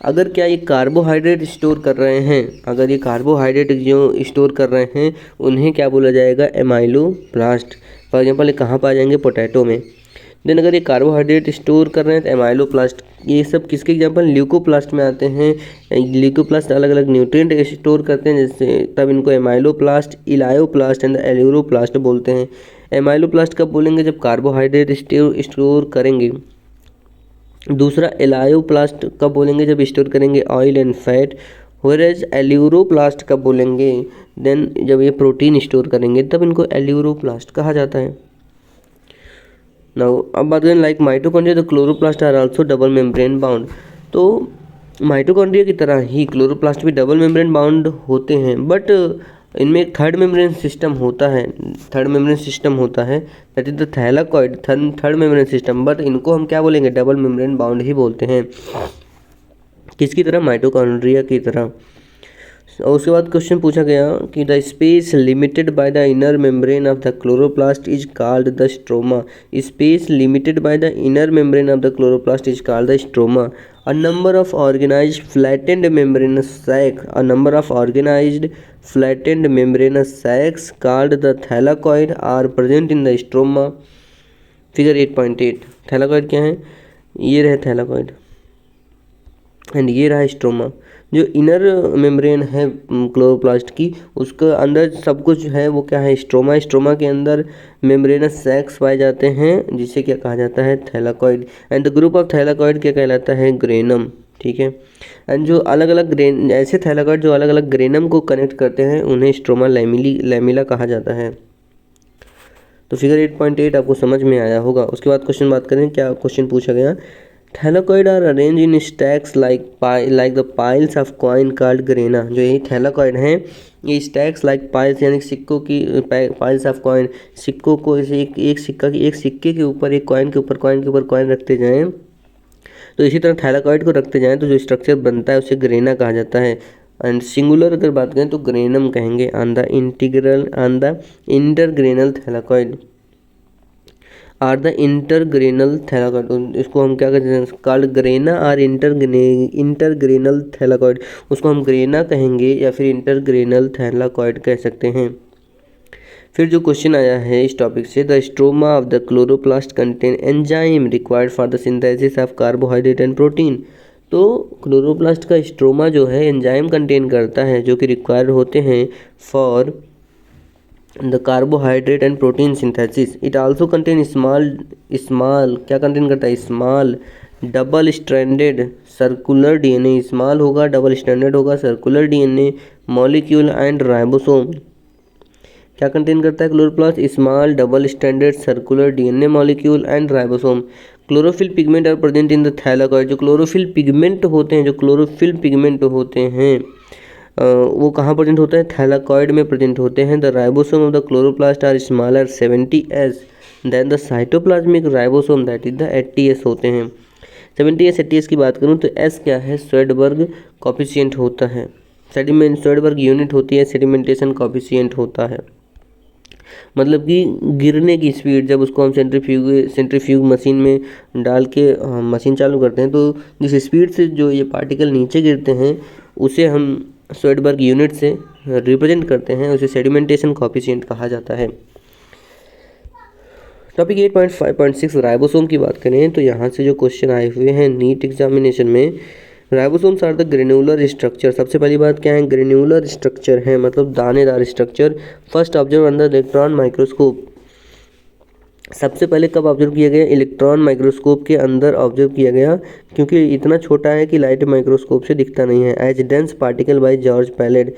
अगर क्या ये कार्बोहाइड्रेट स्टोर कर रहे हैं, अगर ये कार्बोहाइड्रेट जो स्टोर कर रहे हैं उन्हें क्या बोला जाएगा, एमाइलोप्लास्ट। फॉर एग्जांपल ये कहाँ पाए जाएंगे, पोटैटो में। देन अगर ये कार्बोहाइड्रेट स्टोर कर रहे हैं तो एमाइलोप्लास्ट। ये सब किसके एग्जांपल, ल्यूकोप्लास्ट में आते हैं। ल्यूकोप्लास्ट अलग अलग न्यूट्रिएंट स्टोर करते हैं, जैसे तब इनको एमाइलोप्लास्ट, इलायोप्लास्ट एंड एल्यूरोप्लास्ट बोलते हैं। एमाइलोप्लास्ट कब बोलेंगे, जब कार्बोहाइड्रेट स्टोर करेंगे। दूसरा एलायोप्लास्ट कब बोलेंगे, जब स्टोर करेंगे oil and fat. Whereas aleuroplast कब बोलेंगे, देन जब ये प्रोटीन स्टोर करेंगे तब इनको एल्यूरोप्लास्ट कहा जाता है। नाउ अब बात करें like mitochondria, the chloroplast are also double membrane bound. तो माइटोकॉन्ड्रिया की तरह ही क्लोरोप्लास्ट भी डबल मेम्ब्रेन बाउंड होते हैं, बट इनमें एक थर्ड मेम्ब्रेन सिस्टम होता है, that is the thylakoid, third membrane system. But इनको हम क्या बोलेंगे, डबल मेम्ब्रेन बाउंड ही बोलते हैं। किसकी तरह, माइटोकॉन्ड्रिया की तरह। और उसके बाद क्वेश्चन पूछा गया कि the space limited by the inner membrane of the chloroplast is called the stroma. Space limited by the inner membrane of the chloroplast is called the stroma. A number of organized flattened membranous sacs, a number of organized flattened membranous sacs called the thylakoid are present in the stroma। Figure 8.8। Thylakoid क्या है, ये रहे thylakoid and ये रहा stroma. जो inner membrane है chloroplast की, उसके अंदर सब कुछ है वो क्या है, स्ट्रोमा। स्ट्रोमा के अंदर मेम्ब्रेनस सैक्स पाए जाते हैं जिसे क्या कहा जाता है, thylakoid. And the group of thylakoid क्या कहलाता है, ग्रेनम। ठीक है, एंड जो अलग अलग ग्रेन, ऐसे थैलाकॉइड जो अलग अलग ग्रेनम को कनेक्ट करते हैं उन्हें स्ट्रोमा लैमिला कहा जाता है। तो फिगर 8.8 आपको समझ में आया होगा। उसके बाद क्वेश्चन बात करें, क्या क्वेश्चन पूछा गया, thylakoid are arrange in stacks like the piles of coin called grana. जो यही थैलाकॉइड हैं ये स्टैक्स लाइक पाइल्स यानी सिक्कों की, पाइल्स ऑफ कॉइन, सिक्कों को इसे एक सिक्के के ऊपर एक कॉइन के ऊपर कॉइन रखते जाएं, तो इसी तरह थैलाकॉइड को रखते जाएं तो जो स्ट्रक्चर बनता है उसे ग्रेना कहा जाता है। एंड सिंगुलर अगर बात करें तो ग्रेनम कहेंगे on the intergranal thylakoid are the intergranal thylakoid. इसको हम क्या कहते हैं, कॉल्ड ग्रेना और इंटरग्रेनल थैलाकॉइड। उसको हम ग्रेना कहेंगे या फिर इंटरग्रेनल थैलाकॉइड कह सकते हैं। फिर जो क्वेश्चन आया है इस टॉपिक से, the stroma of the chloroplast contain enzyme required for the synthesis of carbohydrate and protein. तो क्लोरोप्लास्ट का स्ट्रोमा जो है एंजाइम कंटेन करता है जो कि रिक्वायर्ड होते हैं for the carbohydrate and protein synthesis. It also contain small क्या कंटेन करता है, small double stranded circular DNA. Small होगा, डबल स्ट्रैंडेड होगा, circular DNA molecule and ribosome. क्या कंटेन करता है chloroplast, small double stranded circular DNA molecule and ribosome. Chlorophyll pigment are present in the thylakoid. जो chlorophyll pigment होते हैं वो कहाँ प्रेजेंट होते हैं? थैलाकॉइड में प्रेजेंट होते हैं। The ribosome of the chloroplast are smaller 70s than the cytoplasmic ribosome that is the 80s होते हैं। 70s 80s की बात करूँ तो एस क्या है? स्वेडबर्ग कॉफिशिएंट होता है। स्वेडबर्ग यूनिट होती है, सेडिमेंटेशन कॉफिशिएंट होता है। मतलब कि गिरने की स्पीड, जब उसको हम सेंट्रीफ्यूग मशीन में डाल के मशीन चालू करते हैं तो जिस स्पीड से जो ये पार्टिकल नीचे गिरते हैं उसे हम स्वेडबर्ग यूनिट से रिप्रेजेंट करते हैं, उसे सेडिमेंटेशन कॉफिशिएंट कहा जाता है। टॉपिक 8.5.6 राइबोसोम की बात करें तो यहाँ से जो क्वेश्चन आए हुए हैं नीट एग्जामिनेशन में, ribosomes are the granular structure. सबसे पहली बात क्या है? ग्रेन्युलर स्ट्रक्चर है, मतलब दानेदार structure. First observe under electron microscope. सबसे पहले कब ऑब्जर्व किया गया? इलेक्ट्रॉन माइक्रोस्कोप के अंदर ऑब्जर्व किया गया, क्योंकि इतना छोटा है कि लाइट माइक्रोस्कोप से दिखता नहीं है। As dense particle by George Palade.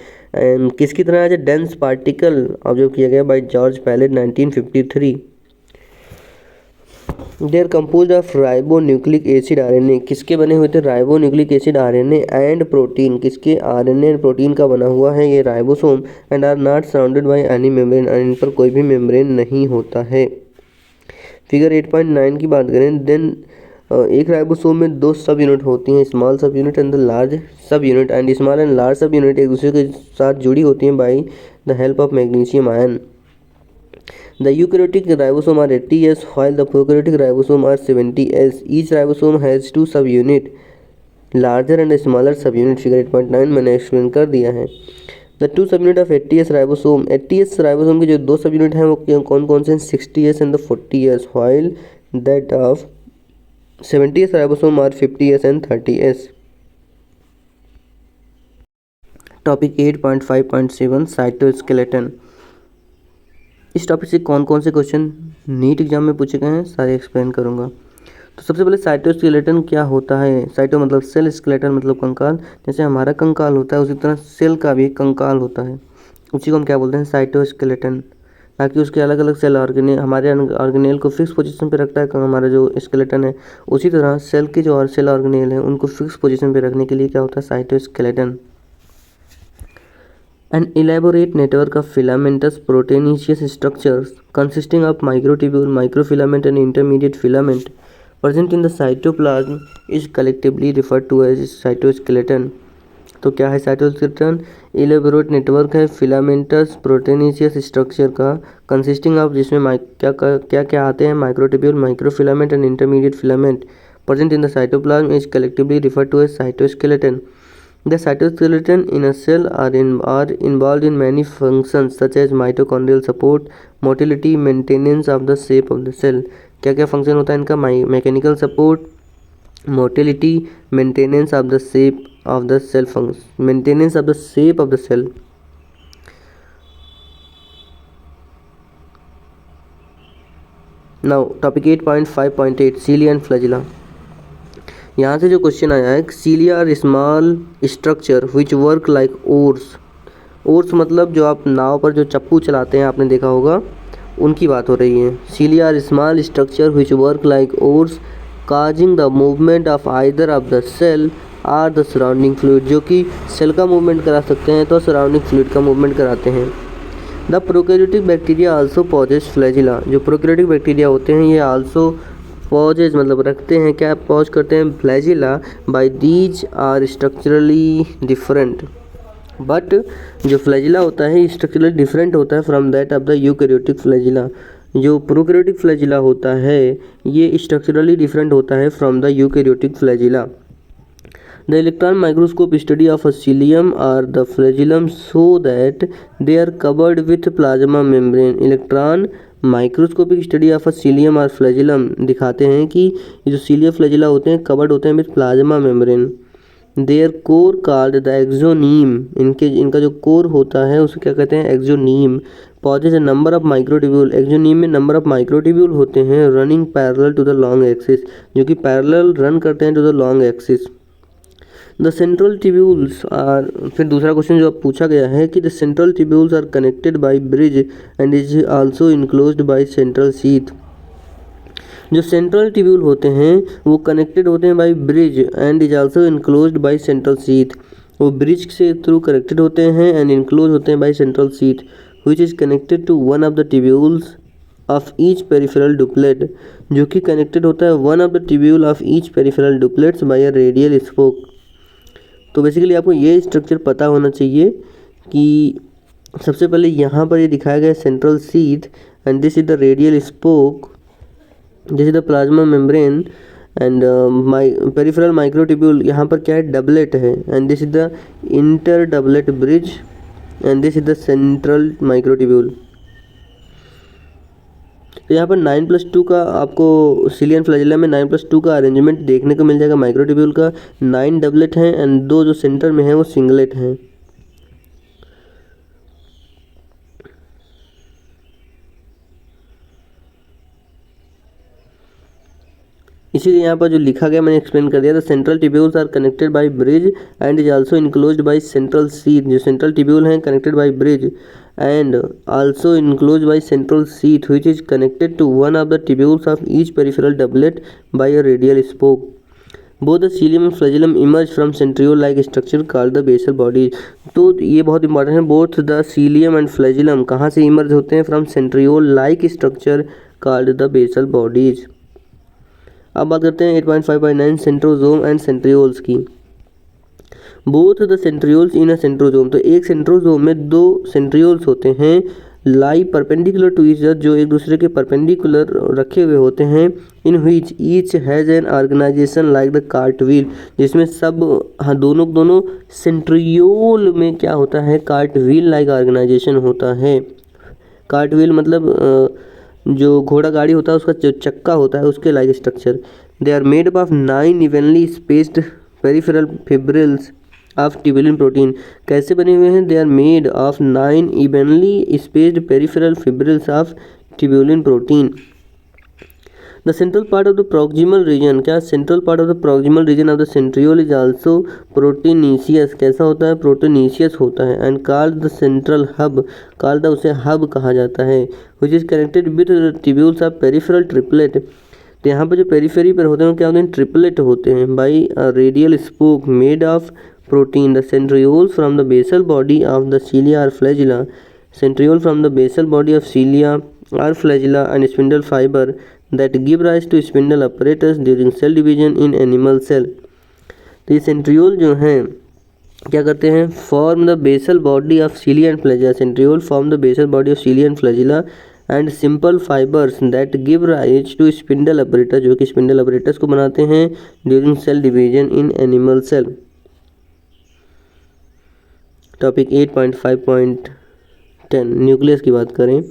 किसकी तरह एज डेंस पार्टिकल ऑब्जर्व किया गया? By George Palade 1953। They are compose of ribo nucleic acid RNA। किसके बने हुए थे? Ribo nucleic acid RNA and protein. किसके? RNA एंड प्रोटीन का बना हुआ है ये ribosome. And are not surrounded by any membrane. इन पर कोई भी मेम्ब्रेन नहीं होता है। फिगर 8.9 की बात करें देन एक राइबोसोम में दो सब यूनिट होती हैं, स्मॉल सब यूनिट एंड द लार्ज सब unit. And small and large सब यूनिट एक दूसरे के साथ जुड़ी होती हैं by the help of magnesium ion. The eukaryotic ribosome are 80S while the prokaryotic ribosome are 70S. Each ribosome has two subunit, larger and smaller subunit. Figure 8.9 मैंने explain कर दिया है। The two subunit of 80S ribosome, 80S ribosome के जो दो subunit हैं वो कौन कौन से हैं? 60S and the 40S, while that of 70S ribosome are 50S and 30S. Topic 8.5.7 cytoskeleton. इस टॉपिक से कौन कौन से क्वेश्चन नीट एग्जाम में पूछे गए हैं सारे एक्सप्लेन करूंगा। तो सबसे पहले साइटोस्केलेटन क्या होता है? साइटो मतलब सेल, स्केलेटन मतलब कंकाल। जैसे हमारा कंकाल होता है उसी तरह सेल का भी कंकाल होता है, उसी को हम क्या बोलते हैं? साइटोस्केलेटन। ताकि उसके अलग अलग सेल ऑर्गेनेल, हमारे ऑर्गेनेल को फिक्स पोजीशन पे रखता है हमारा जो स्केलेटन है, उसी तरह सेल के जो और सेल ऑर्गेनेल हैं उनको फिक्स पोजीशन पे रखने के लिए क्या होता है? Cytoskeleton. An elaborate network of filamentous proteinaceous structures consisting of microtubule, microfilament and intermediate filament present in the cytoplasm is collectively referred to as cytoskeleton. तो क्या है साइटोस्केलेटन? इलेबोरेट नेटवर्क है फिलामेंटस प्रोटीनेशियस स्ट्रक्चर का, consisting of जिसमें क्या आते हैं? Microtubule, microfilament and intermediate filament present in the cytoplasm is collectively referred to as cytoskeleton. The cytoskeleton in a cell are involved in many functions such as mitochondrial support, motility, maintenance of the shape of the cell. क्या क्या function होता है इनका? Mechanical support, motility, maintenance of the shape of the cell, maintenance of the shape of the cell. Now topic 8.5.8 cilia and flagella. यहाँ से जो question आया है, cilia are small structure which work like oars. Oars मतलब जो आप नाव पर जो चप्पू चलाते हैं, आपने देखा होगा, उनकी बात हो रही है। Cilia are small structure which work like oars causing the movement of either of the cell or the surrounding fluid. जो कि सेल का मूवमेंट करा सकते हैं तो सराउंडिंग फ्लूइड का मूवमेंट कराते हैं। The prokaryotic bacteria also possess flagella. जो प्रोकैरियोटिक बैक्टीरिया होते हैं ये आल्सो पॉजेज मतलब रखते हैं, क्या पॉज करते हैं? Flagella. By these are structurally different. But जो फ्लैजिला होता है स्ट्रक्चरली डिफरेंट होता है from that of the eukaryotic flagella. जो प्रोकैरियोटिक फ्लैजिला होता है ये स्ट्रक्चरली डिफरेंट होता है from the eukaryotic flagella. The electron microscope study of a cilium or the flagellum so that they are covered with plasma membrane. Electron microscopic study of a cilium और flagellum दिखाते हैं कि ये जो सीलिया flagella होते हैं कवर्ड होते हैं with plasma membrane. There core called the axoneme. इनका जो कोर होता है उसे क्या कहते हैं? Axoneme. Possess a number of microtubule. Axoneme में नंबर ऑफ माइक्रोट्यूब्यूल होते हैं running parallel to the long axis, जो कि पैरेलल रन करते हैं to the long axis. The central tubules are, फिर दूसरा क्वेश्चन जो अब पूछा गया है कि the central tubules are connected by bridge and is also enclosed by central sheath. जो सेंट्रल ट्यूब्यूल होते हैं वो कनेक्टेड होते हैं by bridge and is also enclosed by central sheath. वो ब्रिज से थ्रू कनेक्टेड होते हैं एंड इनक्लोज होते हैं by central sheath which is connected to one of the tubules of each peripheral doublet, जो कि कनेक्टेड होता है one of the tubule of each peripheral doublets by a radial spoke. तो basically आपको ये structure पता होना चाहिए कि सबसे पहले यहाँ पर ये दिखाया गया central sheath and this is the radial spoke, this is the plasma membrane and peripheral microtubule यहाँ पर क्या है, डबलेट है and this is the inter doublet bridge and this is the central microtubule. तो यहाँ पर 9+2 का आपको सिलियन फ्लैजिला में 9+2 का अरेंजमेंट देखने को मिल जाएगा। माइक्रोट्यूब्यूल का 9 डबलेट हैं एंड 2 जो सेंटर में है वो सिंगलेट हैं। इसीलिए यहाँ पर जो लिखा गया मैंने एक्सप्लेन कर दिया था। Central tubules are connected by bridge and is also enclosed by central sheath. जो सेंट्रल ट्यूब्यूल हैं connected by bridge and also enclosed by central sheath which is connected to one of the tubules of each peripheral doublet by a radial spoke. Both the cilium and flagellum emerge from centriole like structure called the basal body. तो ये बहुत important है, both the cilium and flagellum कहाँ से emerge होते हैं, from centriole like structure called the basal bodies. अब बात करते हैं 8.5.9 सेंट्रोजोम एंड सेंट्रियोल्स की। Both the centrioles in a centrosome, तो एक सेंट्रोजोम में 2 सेंट्रियोल्स होते हैं lie perpendicular to each other, जो एक दूसरे के परपेंडिकुलर रखे हुए होते हैं। In which each has an organisation like the cartwheel, जिसमें सब दोनों सेंट्रियोल में क्या होता है, कार्टव्हील लाइक ऑर्गेनाइजेशन होता है। कार्टव्हील मतलब जो घोड़ा गाड़ी होता है उसका जो चक्का होता है उसके like structure. They are made up of 9 evenly spaced peripheral fibrils of tubulin protein. कैसे बने हुए हैं, they are made of 9 evenly spaced peripheral fibrils of tubulin protein. The central part of the proximal region, क्या central part of the proximal region of the centriole is also proteinaceous. कैसा होता है, proteinaceous होता है and called the central hub, called उसे hub कहा जाता है। Which is connected with the tubules of peripheral triplet. तो यहाँ पर जो पेरिफेरी पर होते हैं क्या होते हैं, ट्रिपलेट होते हैं by a radial spoke made of protein. The centrioles from the basal body of the cilia or flagella, centriole from the basal body of cilia or flagella and spindle fibre that give rise to spindle apparatus during cell division in animal cell। तो ये centriole जो हैं क्या करते हैं, form the basal body of cilia and flagella. Centriole form the basal body of cilia and flagella and simple fibres that give rise to spindle apparatus, जो कि spindle apparatus को बनाते हैं during cell division in animal cell. Topic 8.5.10 nucleus की बात करें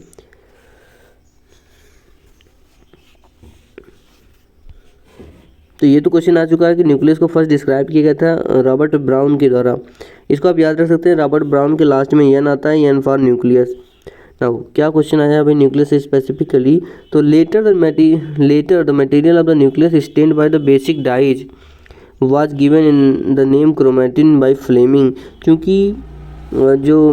तो ये तो क्वेश्चन आ चुका है कि न्यूक्लियस को फर्स्ट डिस्क्राइब किया गया था रॉबर्ट ब्राउन के द्वारा। इसको आप याद रख सकते हैं, रॉबर्ट ब्राउन के लास्ट में एन आता है, एन फॉर न्यूक्लियस। नाउ क्या क्वेश्चन आया भाई न्यूक्लियस स्पेसिफिकली, तो later the material of the nucleus stained by the basic dyes was given in the name chromatin by Flemming. क्योंकि जो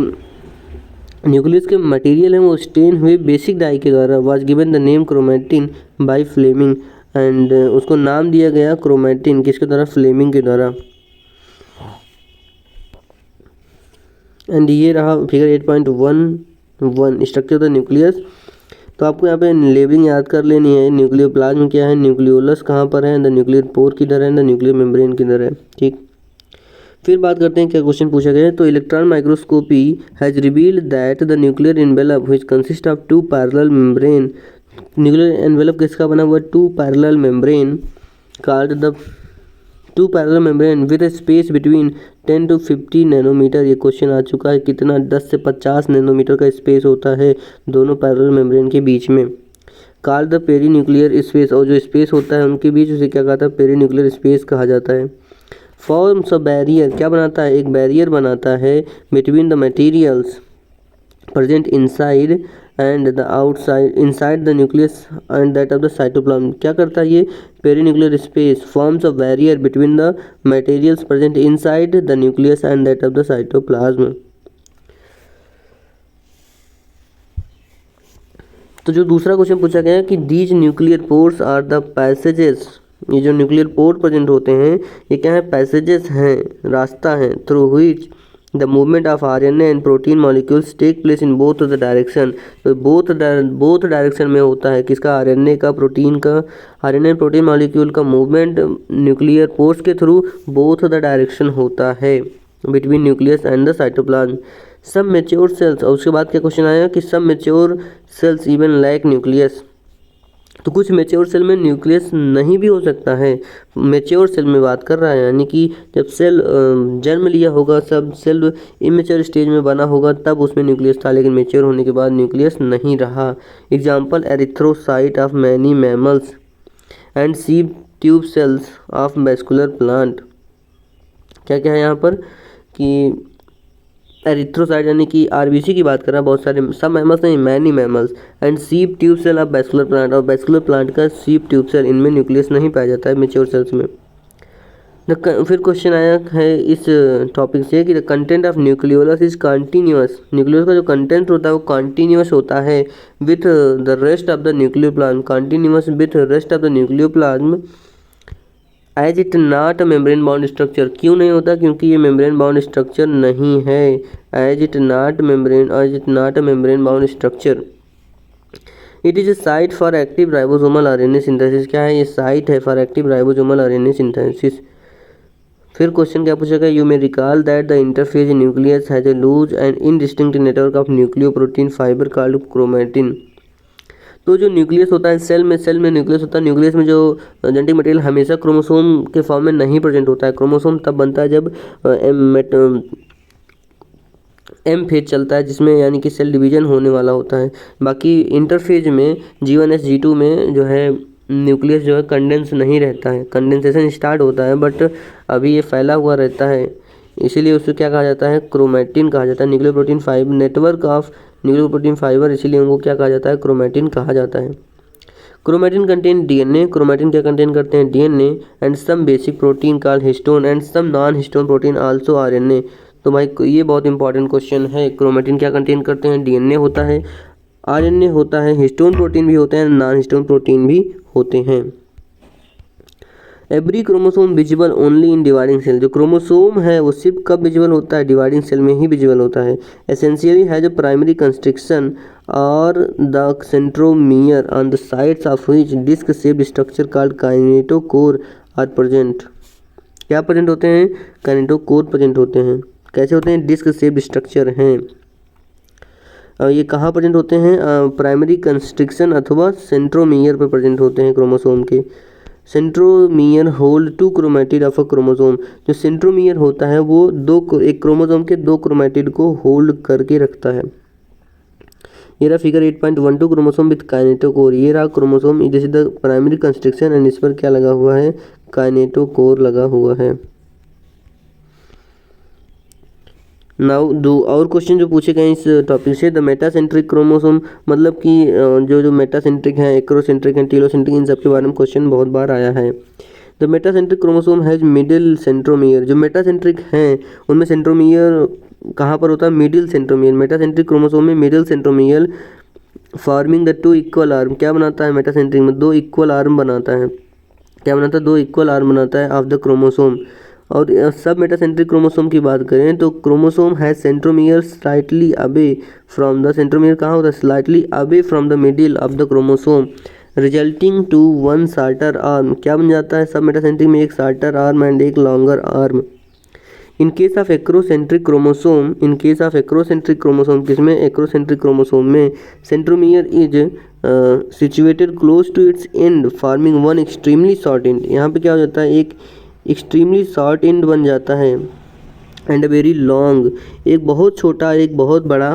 न्यूक्लियस के मटेरियल हैं वो स्टेन हुए बेसिक डाई के द्वारा, was given the name chromatin by Flemming and उसको नाम दिया गया क्रोमैटिन किसके द्वारा, फ्लेमिंग के द्वारा। एंड ये रहा figure 8.11 structure of the nucleus. तो आपको यहाँ पे लेबलिंग याद कर लेनी है। न्यूक्लियोप्लाज्म क्या है, न्यूक्लियोलस कहाँ पर है, द न्यूक्लियर पोर किधर है, द न्यूक्लियर मेम्ब्रेन किधर है। ठीक, फिर बात करते हैं क्या क्वेश्चन पूछा गया है। तो electron microscopy has revealed that the nuclear envelope which consist of 2 parallel membrane. Nuclear envelope किसका बना हुआ है, 2 parallel membrane called the 2 parallel membrane with a space between 10 to 50 nanometre. ये क्वेश्चन आ चुका है, कितना 10 से 50 नैनोमीटर का स्पेस होता है दोनों पैरेलल मेम्ब्रेन के बीच में। Called the perinuclear space, और जो स्पेस होता है उनके बीच उसे क्या कहता है, पेरी न्यूक्लियर स्पेस कहा जाता है। फॉर्म्स अ बैरियर, क्या बनाता है, एक बैरियर बनाता है between the materials present inside and the outside inside the nucleus and that of the cytoplasm. क्या करता है ये, perinuclear space forms a barrier between the materials present inside the nucleus and that of the cytoplasm. तो जो दूसरा question पूछा गया है कि these nuclear pores are the passages, ये जो न्यूक्लियर पोर्ट प्रेजेंट होते हैं ये क्या है, पैसेजेस हैं, रास्ता है, through which the movement of RNA and protein molecules take place in both the direction. तो बोथ डायरेक्शन में होता है किसका, आरएनए का, प्रोटीन का, आरएनए प्रोटीन मॉलिक्यूल का मूवमेंट न्यूक्लियर पोर्स के थ्रू बोथ द डायरेक्शन होता है between nucleus and the cytoplasm. सब मेच्योर सेल्स, और उसके बाद क्या क्वेश्चन आया कि सब mature cells even lack nucleus. तो कुछ मेच्योर सेल में न्यूक्लियस नहीं भी हो सकता है, मेच्योर सेल में बात कर रहा है, यानी कि जब सेल जन्म लिया होगा, सब सेल इमेच्योर स्टेज में बना होगा तब उसमें न्यूक्लियस था, लेकिन मेच्योर होने के बाद न्यूक्लियस नहीं रहा। Example erythrocyte of many mammals and sieve tube cells of muscular plant. क्या क्या है यहाँ पर कि एरिथ्रोसाइट यानी कि आरबीसी की बात कर रहा है, बहुत सारे, सब मैमल्स नहीं, many mammals, and sieve tube cell of vascular plant, और वैस्कुलर प्लांट का सीप ट्यूब सेल, इनमें न्यूक्लियस नहीं पाया जाता है मेच्योर सेल्स में। फिर क्वेश्चन आया है इस टॉपिक से कि the content of nucleolus is continuous. Nucleolus का जो कंटेंट होता है वो कंटिन्यूअस होता है with the rest of the nucleoplasm, continuous with rest of the nucleoplasm as it not membrane bound structure. क्यों नहीं होता, क्योंकि ये मेम्ब्रेन बाउंड स्ट्रक्चर नहीं है, as it not membrane bound structure. It is a site for active ribosomal RNA synthesis. क्या है, ये साइट है for active ribosomal RNA synthesis. फिर क्वेश्चन क्या पूछा गया, you may recall that the interphase in nucleus has a loose and indistinct network of nucleoprotein fibre called chromatin. तो जो न्यूक्लियस होता है सेल में न्यूक्लियस होता है, न्यूक्लियस में जो जेनेटिक मटेरियल हमेशा क्रोमोसोम के फॉर्म में नहीं प्रेजेंट होता है। क्रोमोसोम तब बनता है जब एम फेज चलता है, जिसमें यानी कि सेल डिवीजन होने वाला होता है। बाकी इंटरफेज में G1S G2 में जो है न्यूक्लियस जो है कंडेंस नहीं रहता है, कंडेंसेशन स्टार्ट होता है बट अभी ये फैला हुआ रहता है, इसीलिए उसको क्या कहा जाता है, क्रोमैटिन कहा जाता है। Nucleoprotein fibre network of nucleoprotein fibre, इसीलिए उनको क्या कहा जाता है, क्रोमैटिन कहा जाता है। क्रोमैटिन कंटेन डीएनए, क्रोमैटिन क्या कंटेन करते हैं, DNA and some basic protein called histone and some non histone protein also RNA. तो भाई ये बहुत इंपॉर्टेंट क्वेश्चन है, क्रोमैटिन क्या कंटेन करते हैं, डीएनए होता है, आरएनए होता है, हिस्टोन प्रोटीन भी होते हैं, नॉन हिस्टोन प्रोटीन भी होते हैं। Every chromosome visible only in dividing cell. जो क्रोमोसोम है वो सिर्फ कब विजिबल होता है, डिवाइडिंग सेल में ही विजिबल होता है। Essentially has a primary constriction or the centromere on the sides of which disc shaped structure called kinetochore are present. क्या प्रेजेंट होते हैं, काइनेटोकोर प्रेजेंट होते हैं। कैसे होते हैं, डिस्क शेप्ड स्ट्रक्चर हैं। ये कहाँ प्रेजेंट होते हैं, प्राइमरी कंस्ट्रिक्शन अथवा सेंट्रोमियर पर प्रेजेंट होते हैं क्रोमोसोम के। Centromere hold two chromatid of a chromosome. जो सेंट्रोमियर होता है वो एक क्रोमोसोम के दो क्रोमैटिड को होल्ड करके रखता है। ये रहा फिगर 8.12 क्रोमोसोम विथ काइनेटोकोर। ये रहा chromosome, this is the primary constriction and इस पर क्या लगा हुआ है, काइनेटोकोर लगा हुआ है। नाउ दो और क्वेश्चन जो पूछे गए इस टॉपिक से, द मेटासेंट्रिक क्रोमोसोम, मतलब कि जो मेटासेंट्रिक है, एक्रोसेंट्रिक है, टीलोसेंट्रिक, इन सब के बारे में क्वेश्चन बहुत बार आया है। The metacentric chromosome has middle centromere. जो मेटासेंट्रिक हैं उनमें सेंट्रोमियर कहाँ पर होता है, मिडिल सेंट्रोमियर। मेटासेंट्रिक क्रोमोसोम में middle centromere forming the two equal arm. क्या बनाता है मेटासेंट्रिक में, दो इक्वल आर्म बनाता है। क्या बनाता है, दो इक्वल आर्म बनाता है ऑफ द क्रोमोसोम। और सब मेटासेंट्रिक क्रोमोसोम की बात करें तो क्रोमोसोम है centromere slightly away from the, centromere कहाँ होता है, slightly away from the middle of the chromosome resulting to one shorter arm. क्या बन जाता है, सब मेटासेंट्रिक में एक शार्टर आर्म एंड एक longer arm. In case of acrocentric chromosome, in case of acrocentric chromosome, किसमें, एक्रोसेंट्रिक क्रोमोसोम में centromere is situated close to its end forming one extremely short end. यहाँ पे क्या हो जाता है, एक एक्सट्रीमली शॉर्ट एंड बन जाता है एंड वेरी लॉन्ग, एक बहुत छोटा एक बहुत बड़ा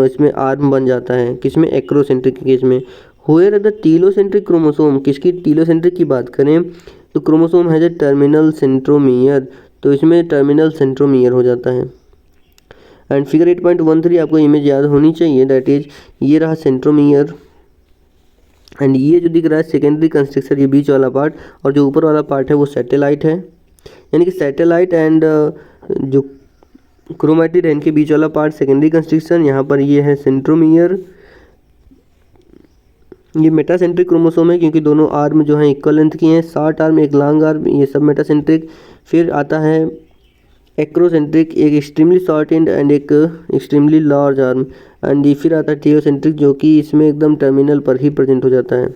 इसमें आर्म बन जाता है, किसमें, एक्रोसेंट्रिक के केस में। हुएर द टीलोसेंट्रिक क्रोमोसोम, किसकी, टीलोसेंट्रिक की बात करें तो chromosome has a terminal centromere, तो इसमें टर्मिनल सेंट्रोमियर हो जाता है। एंड फिगर 8.13 आपको इमेज याद होनी चाहिए, दैट इज ये रहा सेंट्रोमियर एंड ये जो दिख रहा है सेकेंडरी कंस्ट्रक्चर, ये बीच वाला पार्ट, और जो ऊपर वाला पार्ट है वो सैटेलाइट है, यानी कि सैटेलाइट एंड जो क्रोमैटिड है इनके बीच वाला पार्ट सेकेंडरी कंस्ट्रक्शन। यहाँ पर ये है सेंट्रोमियर ये मेटासेंट्रिक क्रोमोसोम है क्योंकि दोनों आर्म जो हैं इक्वल लेंथ की हैं, शॉर्ट आर्म एक लॉन्ग आर्म, ये सब मेटासेंट्रिक। फिर आता है एक्रोसेंट्रिक, एक एक्सट्रीमली शॉर्ट एंड एक एक्सट्रीमली लार्ज आर्म। एंड ये फिर आता है टीओसेंट्रिक जो कि इसमें एकदम टर्मिनल पर ही प्रेजेंट हो जाता है,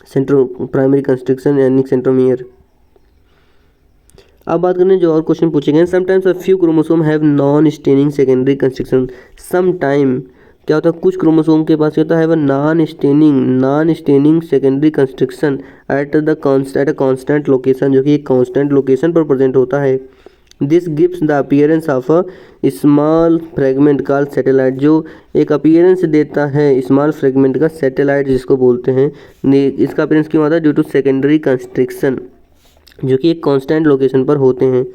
सेंट्रो प्राइमरी कंस्ट्रक्शन यानी सेंट्रोमियर। अब बात करने जो और क्वेश्चन पूछे गए हैं, sometimes a few chromosome have non staining secondary construction. Some time क्या होता है, कुछ क्रोमोसोम के पास होता है वह non staining secondary construction at a constant location, जो कि एक कांस्टेंट लोकेशन पर प्रेजेंट होता है। This gives the appearance of a small fragment called satellite, जो एक अपीयरेंस देता है स्मॉल फ्रेगमेंट का, सैटेलाइट जिसको बोलते हैं। इसका अपीयरेंस क्यों आता है, ड्यू टू सेकेंडरी कंस्ट्रक्शन, जो कि एक कांस्टेंट लोकेशन पर होते हैं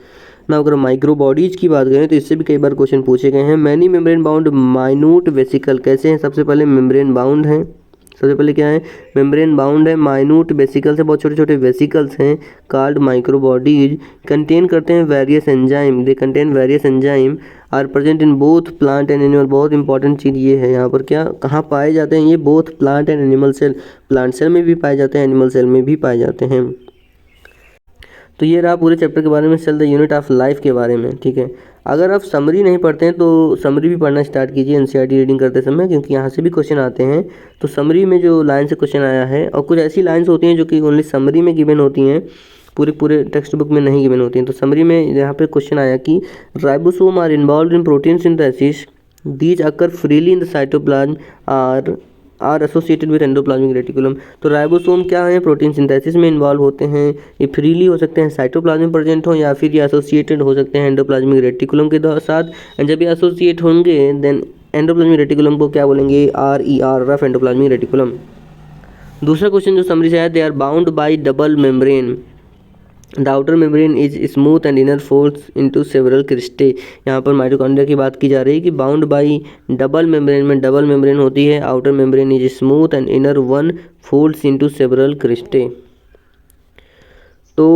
ना। अगर माइक्रो बॉडीज की बात करें तो इससे भी कई बार क्वेश्चन पूछे गए हैं। Many membrane bound minute vesicle कैसे हैं, सबसे पहले मेम्ब्रेन बाउंड हैं, सबसे पहले क्या है, मेम्ब्रेन बाउंड है, माइन्यूट वेसिकल से, बहुत छोटे छोटे वेसिकल्स हैं, कॉल्ड माइक्रो बॉडीज, कंटेन करते हैं various enzyme, they contain various enzyme, are present in both plant and animal. बहुत इंपॉर्टेंट चीज़ ये है यहाँ पर, क्या कहाँ पाए जाते हैं ये, both plant and animal cell, plant cell में भी पाए जाते हैं, एनिमल सेल में भी पाए जाते हैं। तो ये रहा पूरे चैप्टर के बारे में, cell the unit of life के बारे में, ठीक है। अगर आप समरी नहीं पढ़ते हैं तो समरी भी पढ़ना स्टार्ट कीजिए एनसीईआरटी रीडिंग करते समय, क्योंकि यहाँ से भी क्वेश्चन आते हैं। तो समरी में जो लाइन से क्वेश्चन आया है, और कुछ ऐसी लाइन्स होती हैं जो कि ओनली समरी में गिवन होती हैं, पूरे टेक्स्ट बुक में नहीं गिवन होती हैं। तो समरी में यहाँ पे क्वेश्चन आया कि ribosome are involve in protein synthesis, these occur freely in the cytoplasm are associated with endoplasmic reticulum. तो राइबोसोम क्या है, प्रोटीन सिंथेसिस में इन्वॉल्व होते हैं, ये फ्रीली हो सकते हैं, साइटोप्लाज्म में प्रेजेंट हो, या फिर ये एसोसिएटेड हो सकते हैं एंडोप्लाज्मिक रेटिकुलम के साथ। एंड जब ये एसोसिएट होंगे देन एंडोप्लाज्मिक रेटिकुलम को क्या बोलेंगे, RER, रफ एंडोप्लाज्मिक रेटिकुलम। दूसरा क्वेश्चन जो समरी से आया, they are bound by double membrane, the outer membrane is smooth and inner folds into several cristae. यहाँ पर माइटोकॉन्ड्रिया की बात की जा रही है कि बाउंड बाई डबल मेम्ब्रेन में डबल मेम्ब्रेन होती है, outer membrane is smooth and inner one folds into several cristae. तो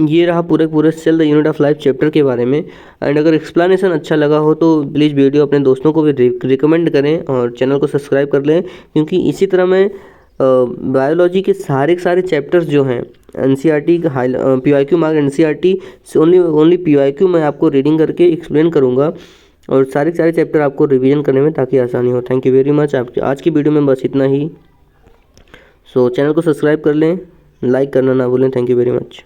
ये रहा पूरे cell the unit of life chapter के बारे में। एंड अगर एक्सप्लेनेशन अच्छा लगा हो तो प्लीज़ वीडियो अपने दोस्तों को भी रिकमेंड करें और चैनल को सब्सक्राइब कर लें, क्योंकि इसी तरह मैं बायोलॉजी के सारे चैप्टर्स जो हैं एनसीईआरटी PYQ मार्क एनसीईआरटी से ओनली PYQ मैं आपको रीडिंग करके एक्सप्लेन करूँगा, और सारे चैप्टर आपको रिवीजन करने में ताकि आसानी हो। Thank you very much. आज की वीडियो में बस इतना ही। सो चैनल को सब्सक्राइब कर लें, लाइक करना ना भूलें। Thank you very much.